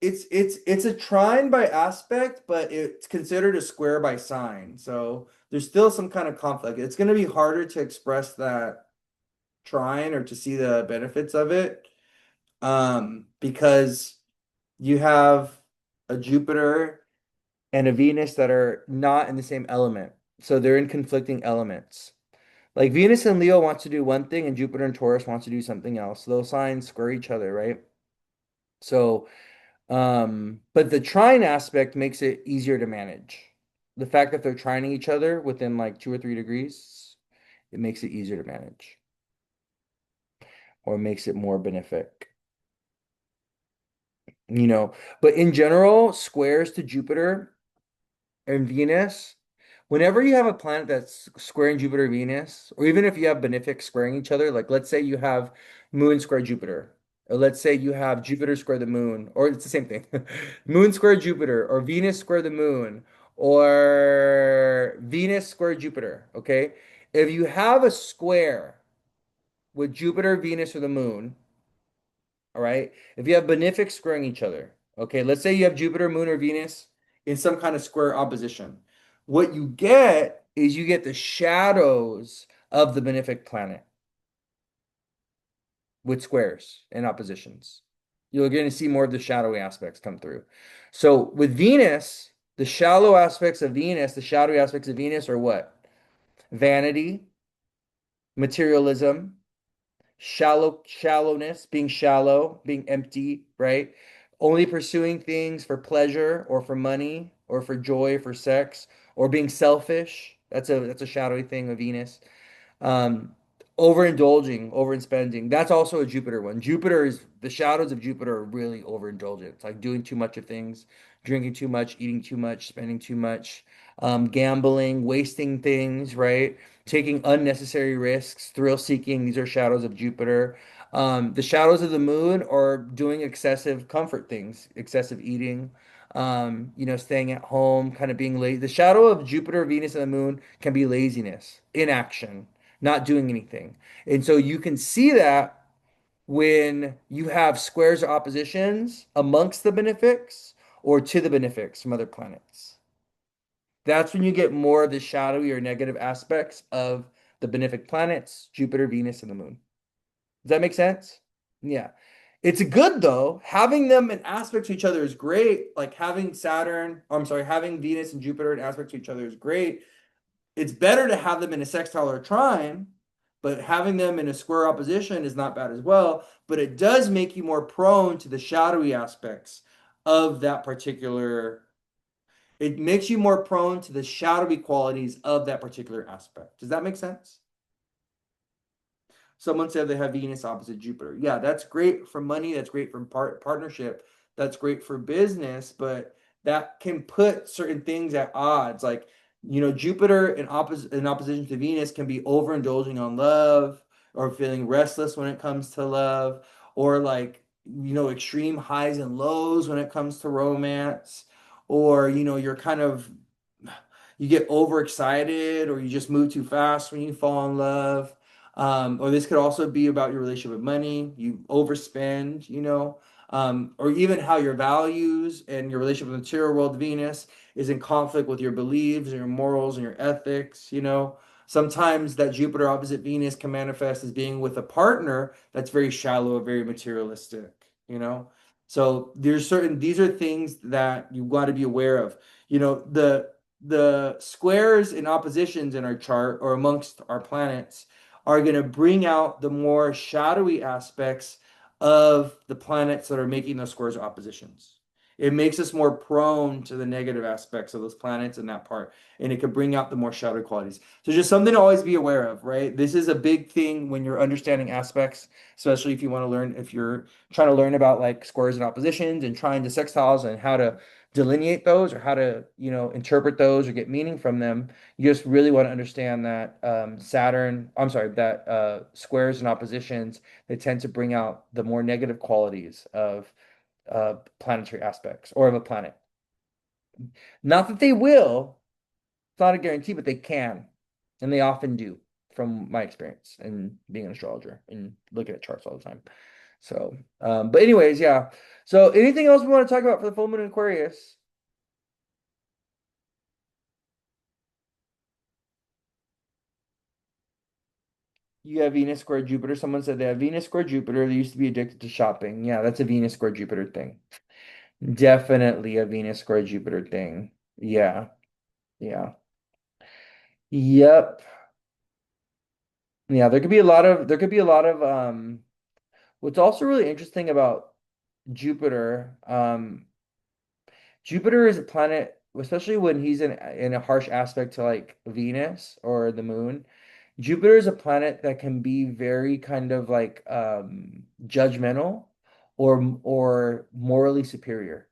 it's a trine by aspect, but it's considered a square by sign. So there's still some kind of conflict. It's going to be harder to express that trine or to see the benefits of it. Because you have a Jupiter and a Venus that are not in the same element. So they're in conflicting elements. Like Venus and Leo wants to do one thing and Jupiter and Taurus wants to do something else. So those signs square each other, right? So, but the trine aspect makes it easier to manage. The fact that they're trining each other within like 2 or 3 degrees, it makes it easier to manage or makes it more benefic. You know, but in general, squares to Jupiter and Venus, whenever you have a planet that's squaring Jupiter, Venus, or even if you have benefic squaring each other, like let's say you have Moon square Jupiter, or let's say you have Jupiter square the Moon, or it's the same thing, Moon square Jupiter, or Venus square the Moon, or Venus square Jupiter, okay? If you have a square with Jupiter, Venus, or the Moon, all right. If you have benefics squaring each other, okay, let's say you have Jupiter, Moon, or Venus in some kind of square opposition. What you get is you get the shadows of the benefic planet with squares and oppositions. You're going to see more of the shadowy aspects come through. So with Venus, the shallow aspects of Venus, the shadowy aspects of Venus are what? Vanity, materialism, shallowness, being shallow, being empty, right? Only pursuing things for pleasure or for money or for joy, for sex, or being selfish. That's a shadowy thing of Venus. Um, Overindulging, overspending. That's also a Jupiter one. Jupiter is the shadows of Jupiter are really overindulgent. It's like doing too much of things, drinking too much, eating too much, spending too much, gambling, wasting things, right? Taking unnecessary risks, thrill seeking. These are shadows of Jupiter. The shadows of the moon are doing excessive comfort things, excessive eating, staying at home, kind of being lazy. The shadow of Jupiter, Venus, and the moon can be laziness, inaction, not doing anything. And so you can see that when you have squares or oppositions amongst the benefics or to the benefics from other planets. That's when you get more of the shadowy or negative aspects of the benefic planets, Jupiter, Venus, and the moon. Does that make sense? Yeah. It's good though. Having them in aspect to each other is great. Like having Saturn, I'm sorry, having Venus and Jupiter in aspect to each other is great. It's better to have them in a sextile or a trine, but having them in a square opposition is not bad as well. But it does make you more prone to the shadowy aspects of that particular. It makes you more prone to the shadowy qualities of that particular aspect. Does that make sense? Someone said they have Venus opposite Jupiter. Yeah, that's great for money. That's great for partnership. That's great for business, but that can put certain things at odds. Like, Jupiter in opposition to Venus can be overindulging on love or feeling restless when it comes to love, or like, extreme highs and lows when it comes to romance, or, you're kind of you get overexcited or you just move too fast when you fall in love. Or this could also be about your relationship with money. You overspend, or even how your values and your relationship with the material world, Venus, is in conflict with your beliefs and your morals and your ethics. Sometimes that Jupiter opposite Venus can manifest as being with a partner that's very shallow, very materialistic. So these are things that you've got to be aware of. The squares and oppositions in our chart or amongst our planets are going to bring out the more shadowy aspects of the planets that are making those squares or oppositions. It makes us more prone to the negative aspects of those planets in that part, and it could bring out the more shadowy qualities. So just something to always be aware of, right? This is a big thing when you're understanding aspects, especially if you're trying to learn about like squares and oppositions and trying to sextiles and how to delineate those or how to, interpret those or get meaning from them. You just really want to understand that that squares and oppositions, they tend to bring out the more negative qualities of planetary aspects or of a planet. Not that they will, it's not a guarantee, but they can. And they often do, from my experience and being an astrologer and looking at charts all the time. So, but anyways, yeah. So anything else we want to talk about for the full moon in Aquarius? You have Venus square Jupiter. Someone said they have Venus square Jupiter. They used to be addicted to shopping. Yeah, that's a Venus square Jupiter thing. Definitely a Venus square Jupiter thing. Yeah, yeah. Yep. Yeah, there could be a lot of what's also really interesting about Jupiter, Jupiter is a planet, especially when he's in a harsh aspect to like Venus or the moon. Jupiter is a planet that can be very kind of like judgmental or morally superior.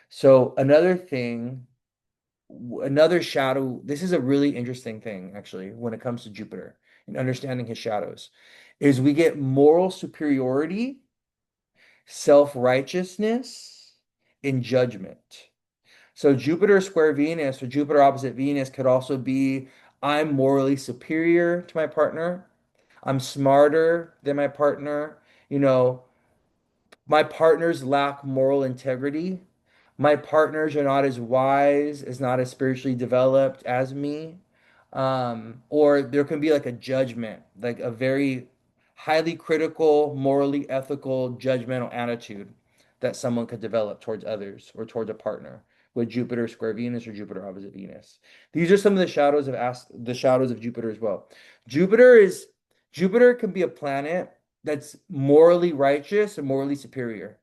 So another shadow, this is a really interesting thing actually when it comes to Jupiter and understanding his shadows, is we get moral superiority, self-righteousness, and judgment. So Jupiter square Venus or Jupiter opposite Venus could also be I'm morally superior to my partner. I'm smarter than my partner. You know, my partners lack moral integrity. My partners are not as wise, as not as spiritually developed as me. Or there can be like a judgment, like a very highly critical, morally ethical, judgmental attitude that someone could develop towards others or towards a partner with Jupiter square Venus or Jupiter opposite Venus. These are some of the shadows of Jupiter as well. Jupiter is Jupiter can be a planet that's morally righteous and morally superior,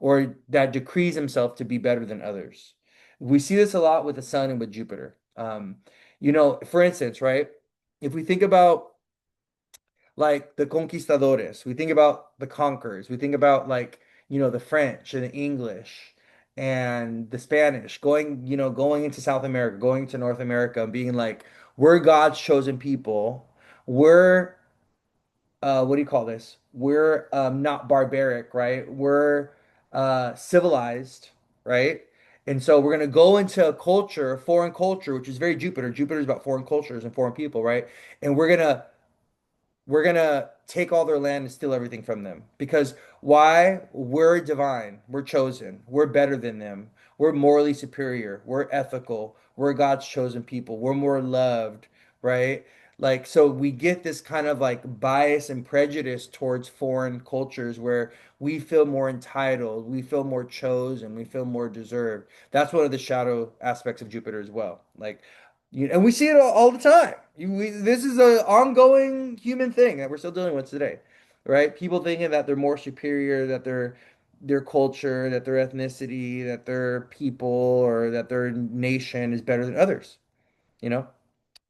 or that decrees himself to be better than others. We see this a lot with the sun and with Jupiter. For instance, right? If we think about like the conquistadores, we think about the conquerors, we think about like, the French and the English and the Spanish going into South America, going to North America and being like, we're God's chosen people. We're what do you call this? We're not barbaric, right? We're civilized, right? And so we're gonna go into a culture, foreign culture, which is very Jupiter. Jupiter is about foreign cultures and foreign people, right? And we're gonna take all their land and steal everything from them. Because why? We're divine. We're chosen. We're better than them. We're morally superior. We're ethical. We're God's chosen people. We're more loved, right? Like, so we get this kind of like bias and prejudice towards foreign cultures where we feel more entitled, we feel more chosen, we feel more deserved. That's one of the shadow aspects of Jupiter as well. Like, and we see it all the time. This is an ongoing human thing that we're still dealing with today, right? People thinking that they're more superior, that their culture, that their ethnicity, that their people, or that their nation is better than others. You know,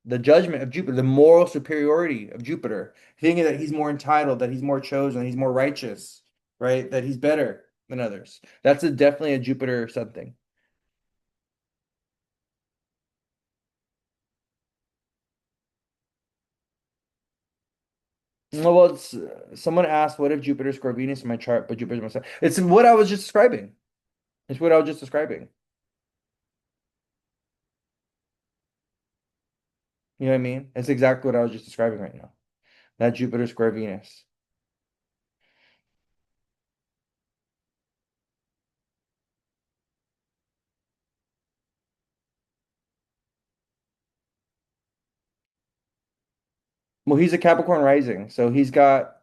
the judgment of Jupiter, the moral superiority of Jupiter, thinking that he's more entitled, that he's more chosen, he's more righteous, right? That he's better than others. Definitely a Jupiter something. Well, someone asked, "What if Jupiter square Venus in my chart, but Jupiter's my sun?" It's what I was just describing. It's what I was just describing. You know what I mean? It's exactly what I was just describing right now. That Jupiter square Venus. Well, he's a Capricorn rising, so he's got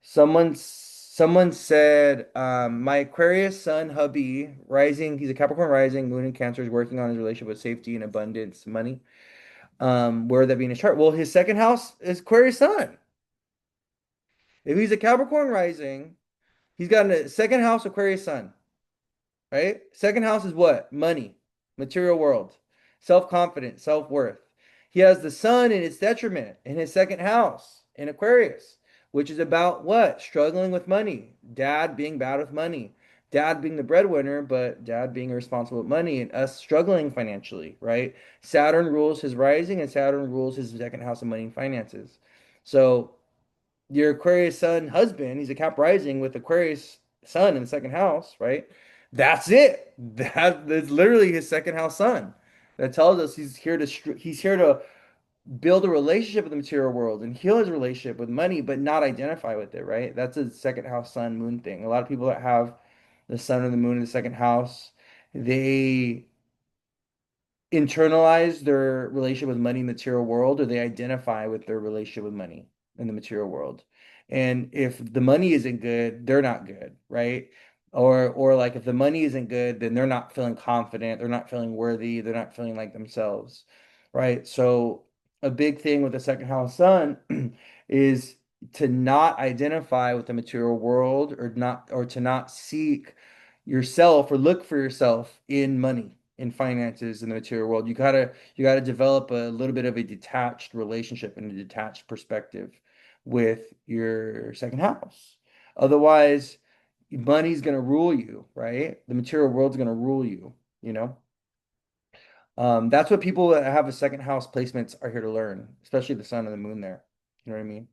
someone said my Aquarius sun hubby rising. He's a Capricorn rising, Moon in Cancer is working on his relationship with safety and abundance, money. Where would that be in his chart? Well, his second house is Aquarius sun. If he's a Capricorn rising, he's got a second house Aquarius sun, right? Second house is what? Money, material world, self-confidence, self-worth. He has the sun in its detriment in his second house in Aquarius, which is about what? Struggling with money. Dad being bad with money. Dad being the breadwinner, but dad being irresponsible with money and us struggling financially, right? Saturn rules his rising and Saturn rules his second house of money and finances. So your Aquarius sun husband, he's a Cap rising with Aquarius sun in the second house, right? That's it. That's literally his second house sun. That tells us he's here to build a relationship with the material world and heal his relationship with money, but not identify with it, right? That's a second house sun moon thing. A lot of people that have the sun and the moon in the second house, they internalize their relationship with money in the material world, or they identify with their relationship with money in the material world. And if the money isn't good, they're not good, right? Or like if the money isn't good, then they're not feeling confident, they're not feeling worthy, they're not feeling like themselves, right? So a big thing with the second house sun is to not identify with the material world, or to not seek yourself or look for yourself in money, in finances, in the material world. You gotta develop a little bit of a detached relationship and a detached perspective with your second house. Otherwise, money's gonna rule you, right? The material world's gonna rule you, you know? That's what people that have a second house placements are here to learn, especially the sun and the moon there. You know what I mean?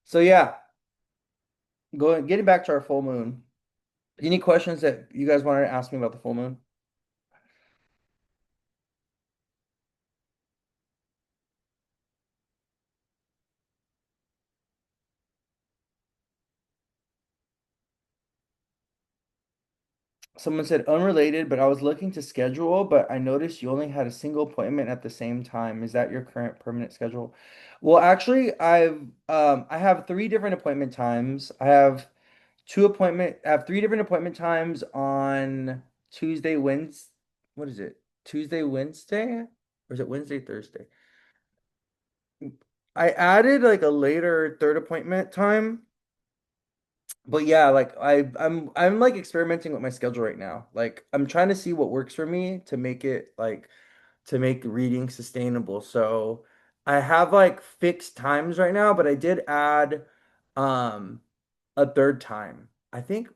So yeah, getting back to our full moon. Any questions that you guys wanted to ask me about the full moon? Someone said unrelated, but I was looking to schedule, but I noticed you only had a single appointment at the same time. Is that your current permanent schedule? Well, actually, I have three different appointment times. I have three different appointment times on Tuesday, Wednesday. What is it? Tuesday, Wednesday, Or is it Wednesday, Thursday? I added like a later third appointment time. But yeah, like I'm like experimenting with my schedule right now. Like I'm trying to see what works for me to make it like to make reading sustainable. So I have like fixed times right now, but I did add um a third time. I think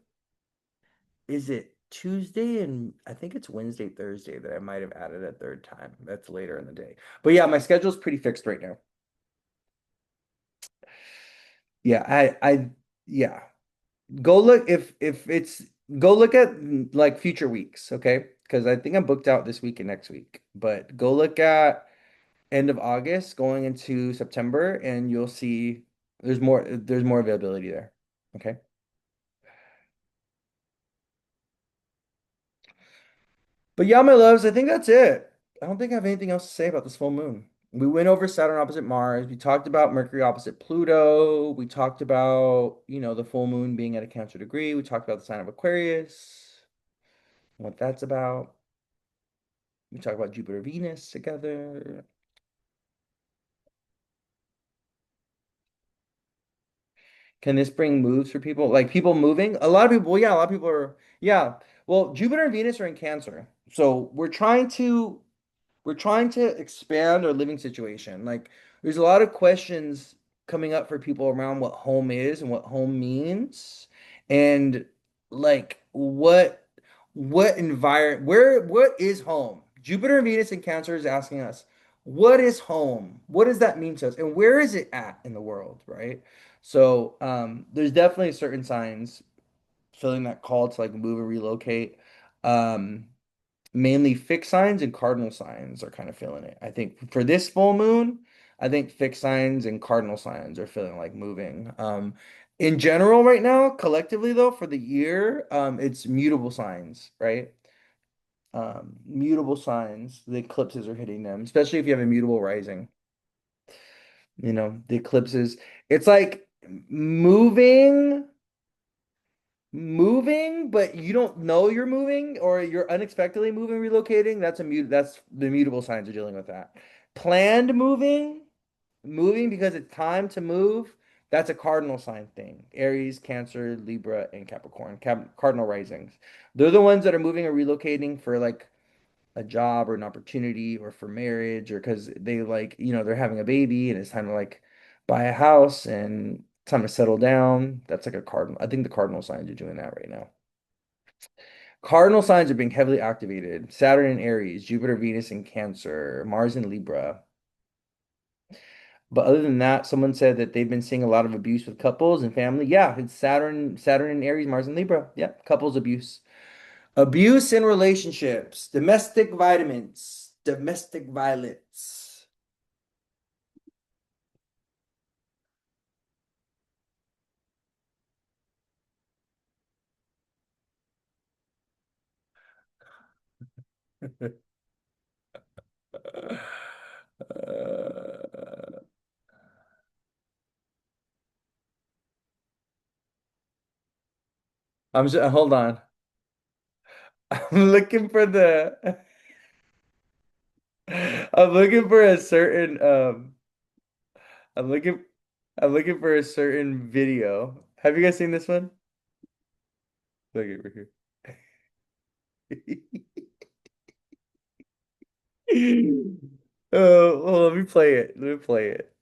is it Tuesday and I think it's Wednesday, Thursday that I might have added a third time. That's later in the day. But yeah, my schedule's pretty fixed right now. Yeah, yeah. Go look if it's go look at like future weeks, okay? Because I think I'm booked out this week and next week. But go look at end of August going into September and you'll see there's more availability there. Okay. But yeah, my loves, I think that's it. I don't think I have anything else to say about this full moon. We went over Saturn opposite Mars. We talked about Mercury opposite Pluto. We talked about, the full moon being at a Cancer degree. We talked about the sign of Aquarius, what that's about. We talked about Jupiter, Venus together. Can this bring moves for people? Like people moving? A lot of people, well, yeah, a lot of people are, yeah. Well, Jupiter and Venus are in Cancer. So we're trying to expand our living situation. Like, there's a lot of questions coming up for people around what home is and what home means, and like what environment, what is home? Jupiter and Venus in Cancer is asking us, what is home? What does that mean to us? And where is it at in the world, right? So, there's definitely certain signs feeling that call to like move and relocate. Um, Mainly fixed signs and cardinal signs are kind of feeling it. I think for this full moon, I think fixed signs and cardinal signs are feeling like moving. In general, right now, collectively though, for the year, it's mutable signs, right? Mutable signs. The eclipses are hitting them, especially if you have a mutable rising. The eclipses. It's like moving moving, but you don't know you're moving or you're unexpectedly moving, relocating, that's the mutable signs are dealing with that. Planned moving because it's time to move, that's a cardinal sign thing. Aries, Cancer, Libra, and Capricorn, cardinal risings. They're the ones that are moving or relocating for like a job or an opportunity or for marriage or because they like, they're having a baby and it's time to like buy a house and time to settle down. That's like a cardinal. I think the cardinal signs are doing that right now. Cardinal signs are being heavily activated. Saturn in Aries, Jupiter, Venus in Cancer, Mars in Libra. But other than that, someone said that they've been seeing a lot of abuse with couples and family. Yeah, it's Saturn in Aries, Mars in Libra. Yep, couples abuse. Abuse in relationships, domestic violence, domestic violence. Hold on. I'm looking for the I'm looking for a certain I'm looking I'm looking for a certain video. Have you guys seen this one? Look over here. Oh, well, let me play it. Let me play it.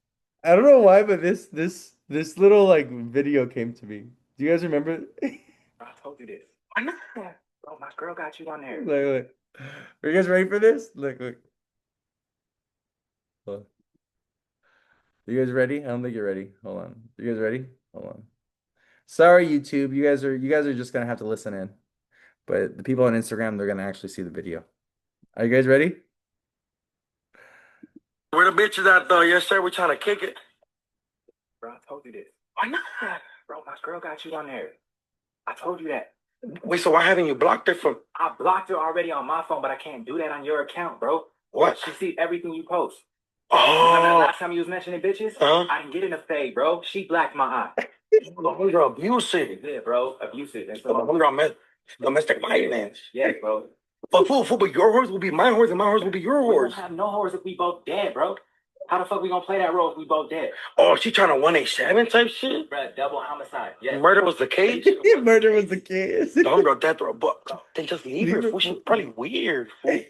I don't know why, but this little like video came to me. Do you guys remember? I told you this. Why not? Bro, my girl got you on there. Look. Are you guys ready for this? Look. Hold on. Are you guys ready? I don't think you're ready. Hold on. You guys ready? Hold on. Sorry, YouTube. You guys are just gonna have to listen in. But the people on Instagram, they're gonna actually see the video. Are you guys ready? Where the bitches at though? Yes, sir. We trying to kick it. Bro, I told you this. Why not? Bro, my girl got you on there. I told you that. Wait, so why haven't you blocked her from? I blocked her already on my phone, but I can't do that on your account, bro. What? She sees everything you post. Remember the last time you was mentioning bitches? I didn't get in the fade, bro. She blacked my eye. The homegirl abusive. Yeah, bro. Abusive. And so the homegirl domestic violence. Yeah, bro. Fuck, fool, but your horse will be my horse and my horse will be your horse. We don't have no horse if we both dead, bro. How the fuck we gonna play that role if we both dead? Oh, she trying to 187 type shit? Bruh, double homicide. Yes. Murder was the case? Murder was the case. Don't bro, death row, but then just leave her, fool. She's probably weird, fool.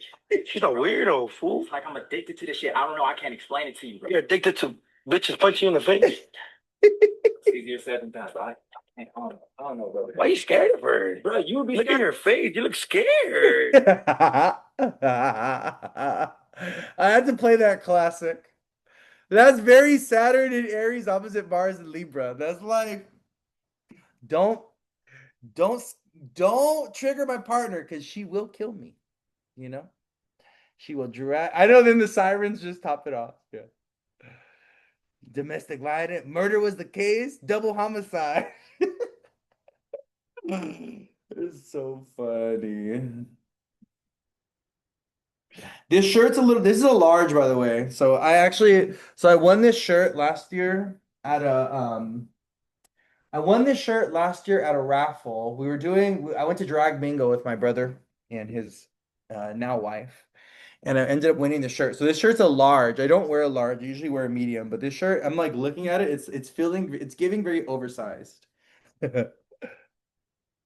She's a weirdo, fool. It's like I'm addicted to this shit. I don't know. I can't explain it to you, bro. You're addicted to bitches punching you in the face? It's easier said than done, right? I don't know, bro. Why are you scared of her? Bro, you would be Look scared. At your face. You look scared. I had to play that classic. That's very Saturn and Aries opposite Mars and Libra. That's like, don't, don't, don't trigger my partner because she will kill me. You know, she will drag. I know. Then the sirens just top it off. Yeah. Domestic violence, murder was the case. Double homicide. It's so funny. This shirt's a little, this is a large, by the way. So I won this shirt last year at I won this shirt last year at a raffle. I went to drag bingo with my brother and his now wife, and I ended up winning the shirt. So this shirt's a large. I don't wear a large. I usually wear a medium, but this shirt, I'm like looking at it, it's giving very oversized.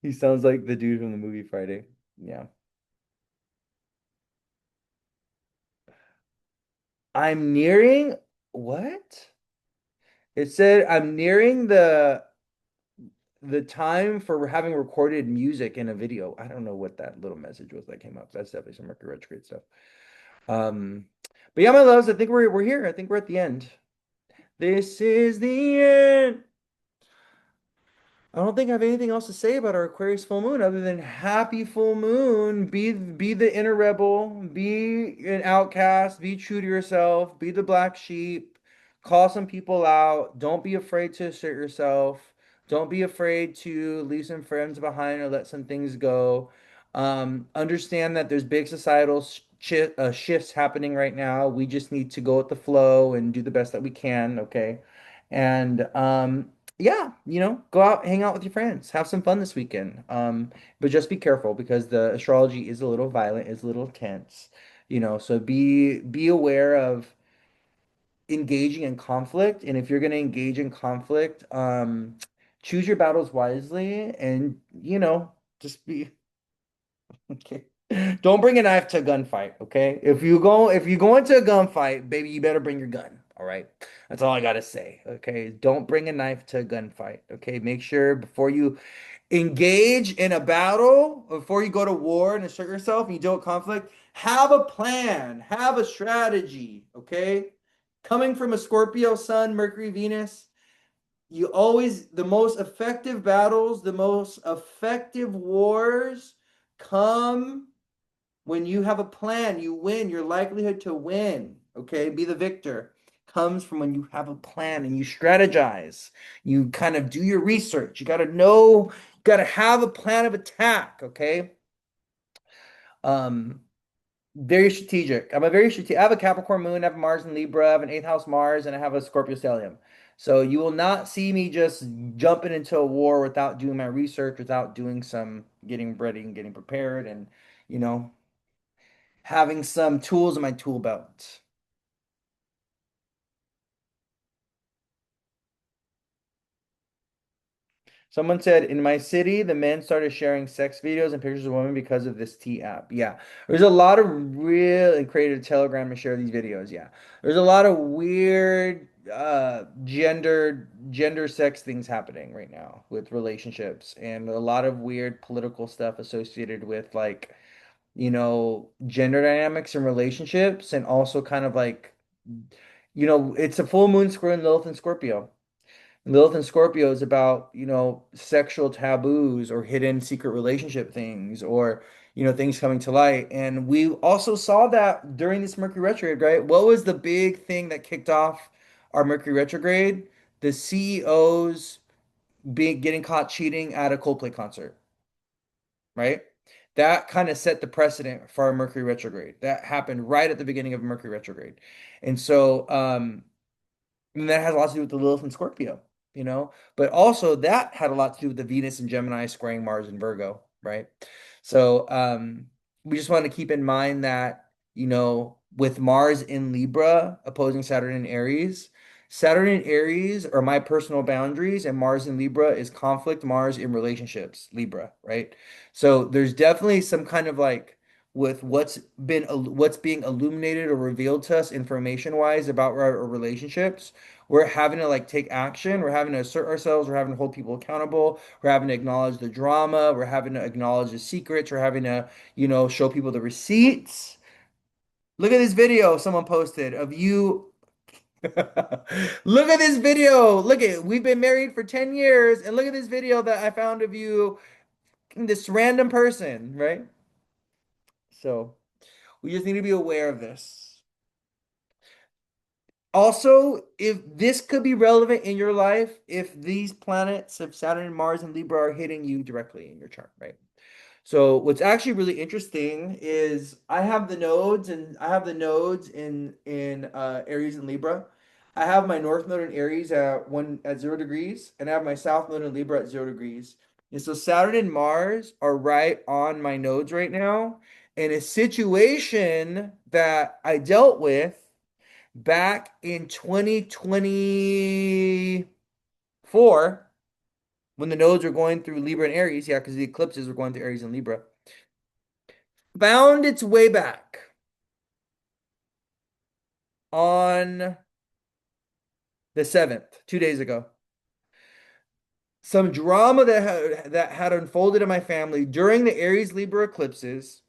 He sounds like the dude from the movie Friday. Yeah. I'm nearing what? It said I'm nearing the time for having recorded music in a video. I don't know what that little message was that came up. That's definitely some Mercury retrograde stuff. Um, but yeah, my loves, I think we're here. I think we're at the end. This is the end. I don't think I have anything else to say about our Aquarius full moon other than happy full moon. Be the inner rebel, be an outcast, be true to yourself, be the black sheep, call some people out. Don't be afraid to assert yourself. Don't be afraid to leave some friends behind or let some things go. Understand that there's big societal shifts happening right now. We just need to go with the flow and do the best that we can, okay? And yeah, go out, hang out with your friends, have some fun this weekend. But just be careful because the astrology is a little violent, is a little tense, so be aware of engaging in conflict. And if you're going to engage in conflict, choose your battles wisely and, just be okay. Don't bring a knife to a gunfight, okay? If you go into a gunfight, baby, you better bring your gun. All right. That's all I gotta say. Okay. Don't bring a knife to a gunfight. Okay. Make sure before you engage in a battle, before you go to war and assert yourself and you deal with conflict, have a plan, have a strategy. Okay. Coming from a Scorpio Sun, Mercury, Venus, the most effective battles, the most effective wars come when you have a plan. You win. Your likelihood to win, okay, be the victor, comes from when you have a plan and you strategize. You kind of do your research. You got to have a plan of attack, okay? Um, very strategic. I'm a very strategic. I have a Capricorn moon, I have a Mars in Libra, I have an eighth house Mars, and I have a Scorpio stellium. So you will not see me just jumping into a war without doing my research, without doing some getting ready and getting prepared, and you know, having some tools in my tool belt. Someone said, in my city, the men started sharing sex videos and pictures of women because of this T app. Yeah. There's a lot of real and creative Telegram to share these videos. Yeah. There's a lot of weird gender sex things happening right now with relationships and a lot of weird political stuff associated with like, gender dynamics and relationships and also kind of like, it's a full moon square in Lilith and Scorpio. Lilith and Scorpio is about, sexual taboos or hidden secret relationship things or, things coming to light. And we also saw that during this Mercury retrograde, right? What was the big thing that kicked off our Mercury retrograde? The CEOs getting caught cheating at a Coldplay concert, right? That kind of set the precedent for our Mercury retrograde. That happened right at the beginning of Mercury retrograde. And so, and that has a lot to do with the Lilith and Scorpio, but also that had a lot to do with the Venus and Gemini squaring Mars and Virgo, right? So, we just want to keep in mind that, with Mars in Libra opposing Saturn in Aries, Saturn in Aries are my personal boundaries, and Mars in Libra is conflict, Mars in relationships, Libra, right? So there's definitely some kind of like with what's being illuminated or revealed to us information wise about our relationships. We're having to like take action, we're having to assert ourselves, we're having to hold people accountable, we're having to acknowledge the drama, we're having to acknowledge the secrets, we're having to show people the receipts. Look at this video someone posted of you. Look at this video. Look at we've been married for 10 years, and look at this video that I found of you, this random person, right? So we just need to be aware of this. Also, if this could be relevant in your life, if these planets of Saturn, Mars, and Libra are hitting you directly in your chart, right? So what's actually really interesting is I have the nodes in Aries and Libra. I have my North node in Aries at 0 degrees, and I have my South node in Libra at 0 degrees. And so Saturn and Mars are right on my nodes right now. And a situation that I dealt with back in 2024 when the nodes were going through Libra and Aries, yeah, because the eclipses were going through Aries and Libra, found its way back on the 7th, 2 days ago. Some drama that had unfolded in my family during the Aries Libra eclipses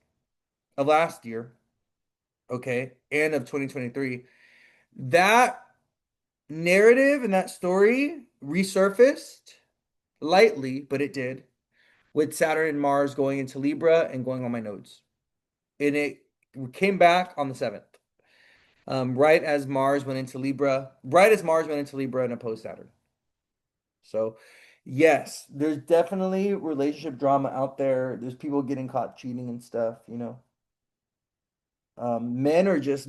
of last year, okay, and of 2023. That narrative and that story resurfaced lightly, but it did, with Saturn and Mars going into Libra and going on my nodes. And it came back on the 7th. Right as Mars went into Libra, right as Mars went into Libra and opposed Saturn. So, yes, there's definitely relationship drama out there. There's people getting caught cheating and stuff. Men are just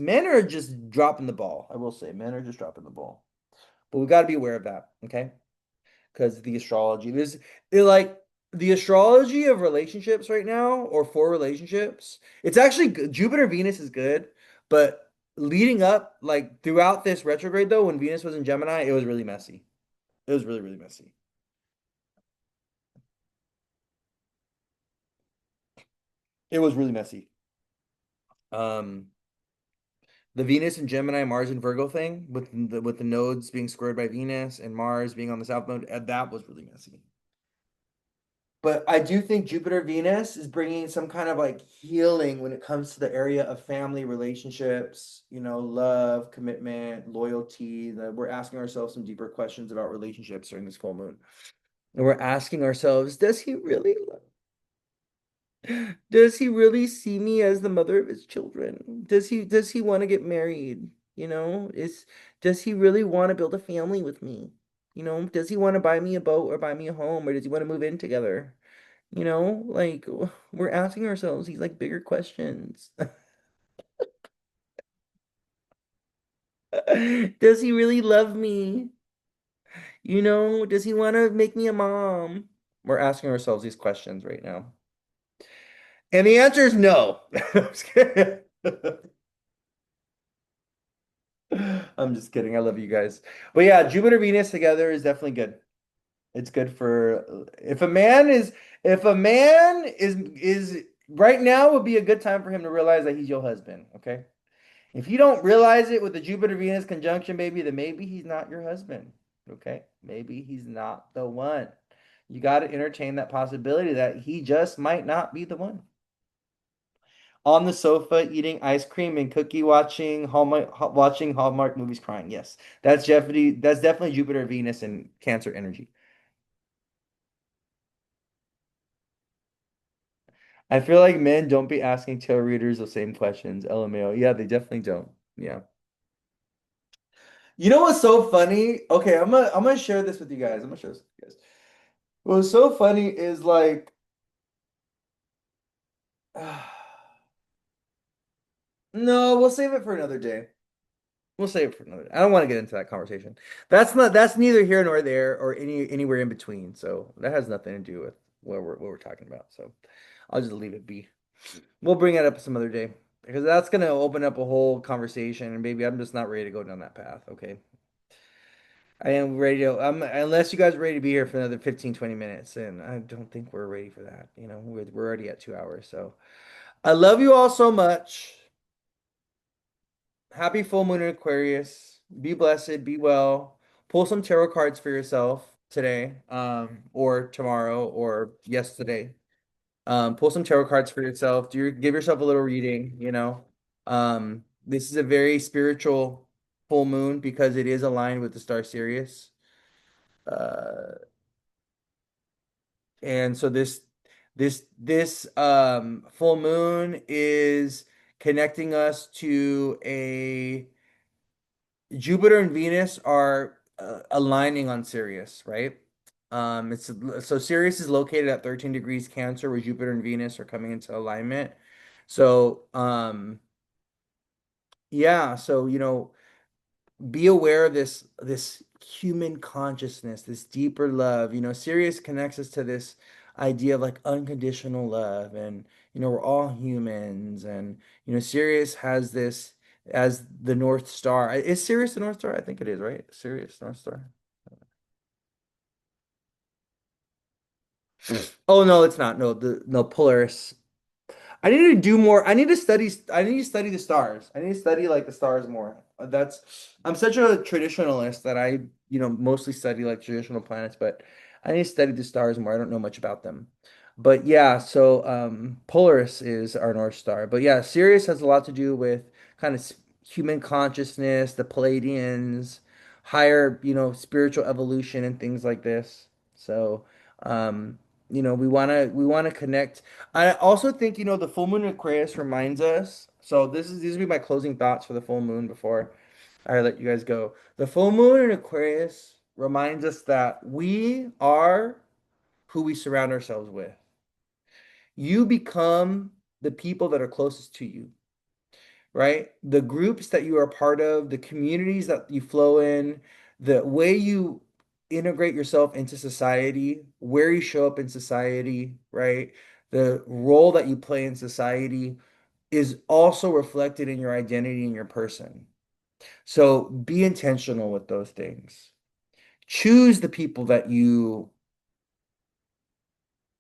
dropping the ball. I will say, men are just dropping the ball. But we got to be aware of that, okay? Because the astrology, like the astrology of relationships right now, or for relationships, it's actually good. Jupiter Venus is good, but leading up, like throughout this retrograde, though, when Venus was in Gemini, it was really messy. It was really, really messy. It was really messy. Um, the Venus and Gemini, Mars and Virgo thing with the nodes being squared by Venus and Mars being on the south node, that was really messy. But I do think Jupiter Venus is bringing some kind of like healing when it comes to the area of family relationships, love, commitment, loyalty. That we're asking ourselves some deeper questions about relationships during this full moon. And we're asking ourselves, does he really see me as the mother of his children? Does he want to get married? Does he really want to build a family with me? Does he want to buy me a boat or buy me a home, or does he want to move in together? Like we're asking ourselves these like bigger questions. Does he really love me? Does he want to make me a mom? We're asking ourselves these questions right now. And the answer is no. I'm just kidding. I'm just kidding. I love you guys. But yeah, Jupiter Venus together is definitely good. It's good for if a man is right now would be a good time for him to realize that he's your husband, okay? If you don't realize it with the Jupiter Venus conjunction, baby, then maybe he's not your husband. Okay? Maybe he's not the one. You got to entertain that possibility that he just might not be the one. On the sofa, eating ice cream and cookie watching Hallmark movies, crying. Yes, that's definitely Jupiter, Venus, and Cancer energy. I feel like men don't be asking tarot readers the same questions. LMAO. Yeah, they definitely don't. Yeah. You know what's so funny? Okay, I'm gonna share this with you guys. I'm gonna share this with you guys. What's so funny is like, no, we'll save it for another day. We'll save it for another day. I don't want to get into that conversation. That's neither here nor there or anywhere in between. So that has nothing to do with what we're talking about. So I'll just leave it be. We'll bring it up some other day because that's gonna open up a whole conversation, and baby, I'm just not ready to go down that path. Okay, I am ready to. Unless you guys are ready to be here for another 15, 20 minutes, and I don't think we're ready for that. You know, we're already at 2 hours, so I love you all so much. Happy full moon in Aquarius. Be blessed, be well. Pull some tarot cards for yourself today, or tomorrow, or yesterday. Pull some tarot cards for yourself. Give yourself a little reading, you know. This is a very spiritual full moon because it is aligned with the star Sirius. Uh, and so this full moon is connecting us to a Jupiter and Venus are aligning on Sirius, right? It's so Sirius is located at 13 degrees Cancer, where Jupiter and Venus are coming into alignment. So, yeah, so be aware of this human consciousness, this deeper love. Sirius connects us to this idea of like unconditional love, and we're all humans, and Sirius has this as the North Star. Is Sirius the North Star? I think it is, right? Sirius North Star. Oh no, it's not. No, no Polaris. I need to do more. I need to study the stars. I need to study like the stars more. I'm such a traditionalist that mostly study like traditional planets, but I need to study the stars more. I don't know much about them. But yeah, so Polaris is our North Star. But yeah, Sirius has a lot to do with kind of human consciousness, the Palladians, higher, spiritual evolution and things like this. So, we want to connect. I also think, the full moon in Aquarius reminds us. So these will be my closing thoughts for the full moon before I let you guys go. The full moon in Aquarius reminds us that we are who we surround ourselves with. You become the people that are closest to you, right? The groups that you are part of, the communities that you flow in, the way you integrate yourself into society, where you show up in society, right? The role that you play in society is also reflected in your identity and your person. So be intentional with those things. Choose the people that you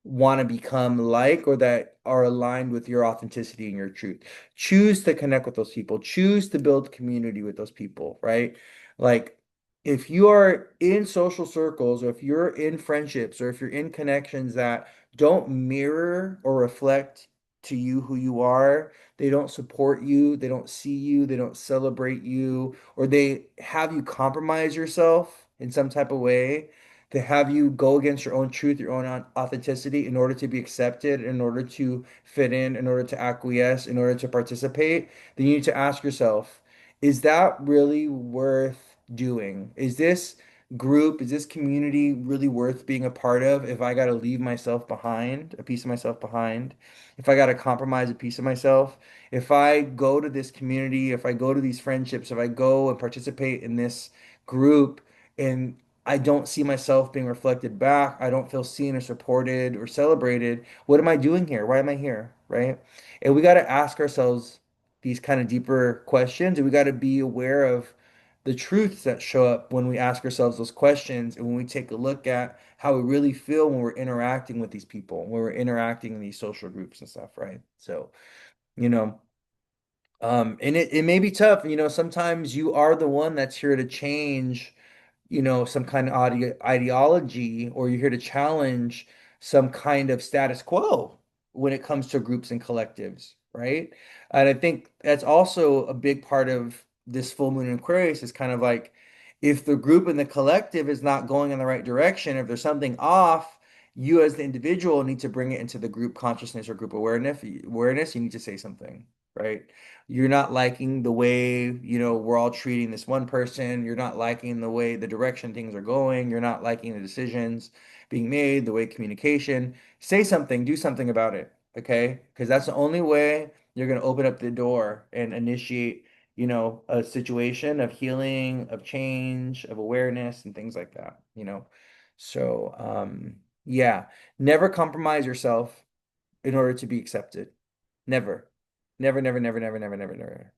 want to become like or that are aligned with your authenticity and your truth. Choose to connect with those people. Choose to build community with those people, right? Like if you are in social circles or if you're in friendships or if you're in connections that don't mirror or reflect to you who you are, they don't support you, they don't see you, they don't celebrate you, or they have you compromise yourself in some type of way to have you go against your own truth, your own authenticity in order to be accepted, in order to fit in order to acquiesce, in order to participate, then you need to ask yourself, is that really worth doing? Is this community really worth being a part of if I got to leave myself behind, a piece of myself behind? If I got to compromise a piece of myself? If I go to this community, if I go to these friendships, if I go and participate in this group, and I don't see myself being reflected back. I don't feel seen or supported or celebrated. What am I doing here? Why am I here? Right? And we got to ask ourselves these kind of deeper questions, and we got to be aware of the truths that show up when we ask ourselves those questions and when we take a look at how we really feel when we're interacting with these people, when we're interacting in these social groups and stuff, right? So, you know, and it may be tough, sometimes you are the one that's here to change some kind of ideology, or you're here to challenge some kind of status quo when it comes to groups and collectives, right? And I think that's also a big part of this full moon in Aquarius is kind of like if the group and the collective is not going in the right direction, if there's something off, you as the individual need to bring it into the group consciousness or group awareness, you need to say something, right? You're not liking the way, we're all treating this one person. You're not liking the way the direction things are going. You're not liking the decisions being made, the way communication. Say something, do something about it, okay? Because that's the only way you're going to open up the door and initiate, a situation of healing, of change, of awareness, and things like that. So, yeah, never compromise yourself in order to be accepted. Never. Never, never, never, never, never, never, never.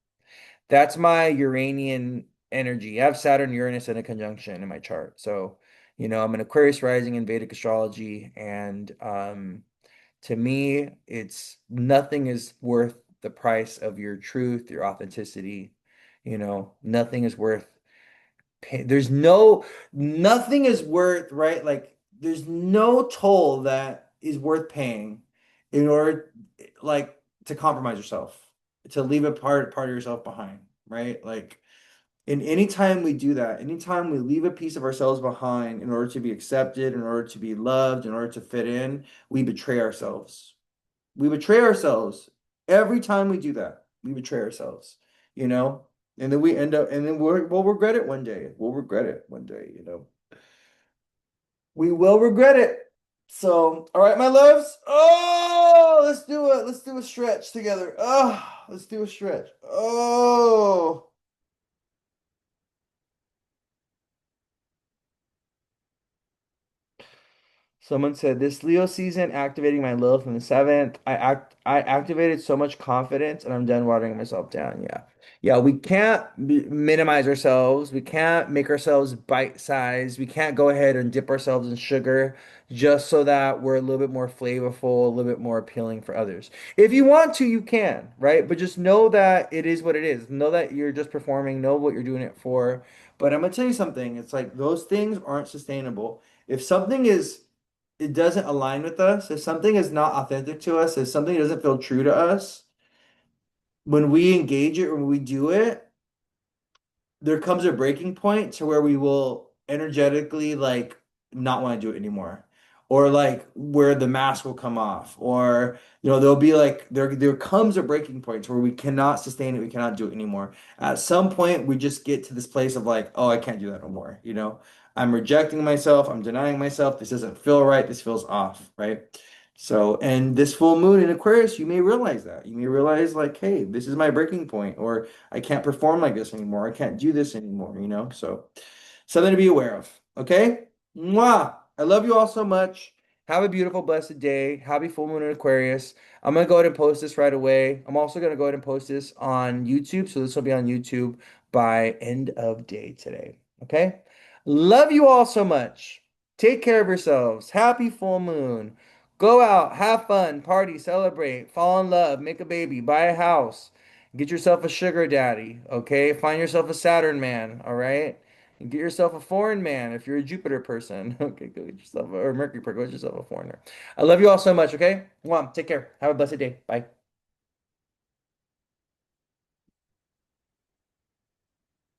That's my Uranian energy. I have Saturn, Uranus in a conjunction in my chart. So, I'm an Aquarius rising in Vedic astrology, and to me, it's nothing is worth the price of your truth, your authenticity. Nothing is worth there's nothing is worth, right? Like there's no toll that is worth paying in order like to compromise yourself, to leave a part of yourself behind, right? Like in any time we do that, anytime we leave a piece of ourselves behind in order to be accepted, in order to be loved, in order to fit in, we betray ourselves. We betray ourselves every time we do that. We betray ourselves, you know? And then we end up, and then we'll regret it one day. We'll regret it one day. We will regret it. So, all right, my loves. Oh, let's do it. Let's do a stretch together. Oh, let's do a stretch. Oh. Someone said this Leo season activating my Lilith from the seventh. I activated so much confidence and I'm done watering myself down. Yeah. Yeah, we can't minimize ourselves. We can't make ourselves bite-sized. We can't go ahead and dip ourselves in sugar just so that we're a little bit more flavorful, a little bit more appealing for others. If you want to, you can, right? But just know that it is what it is. Know that you're just performing, know what you're doing it for. But I'm gonna tell you something. It's like those things aren't sustainable. If something is it doesn't align with us, if something is not authentic to us, if something doesn't feel true to us, when we engage it, when we do it, there comes a breaking point to where we will energetically like not want to do it anymore. Or like where the mask will come off. Or there'll be like there comes a breaking point to where we cannot sustain it, we cannot do it anymore. At some point we just get to this place of like, oh, I can't do that no more. I'm rejecting myself, I'm denying myself, this doesn't feel right, this feels off, right? So, and this full moon in Aquarius, you may realize that. You may realize like, hey, this is my breaking point, or I can't perform like this anymore. I can't do this anymore. So something to be aware of. Okay? Mwah! I love you all so much. Have a beautiful, blessed day. Happy full moon in Aquarius. I'm gonna go ahead and post this right away. I'm also gonna go ahead and post this on YouTube. So this will be on YouTube by end of day today. Okay? Love you all so much. Take care of yourselves. Happy full moon. Go out, have fun, party, celebrate, fall in love, make a baby, buy a house. Get yourself a sugar daddy, okay? Find yourself a Saturn man, all right? And get yourself a foreign man if you're a Jupiter person. Okay, go get yourself or Mercury person, go get yourself a foreigner. I love you all so much, okay? Take care. Have a blessed day. Bye.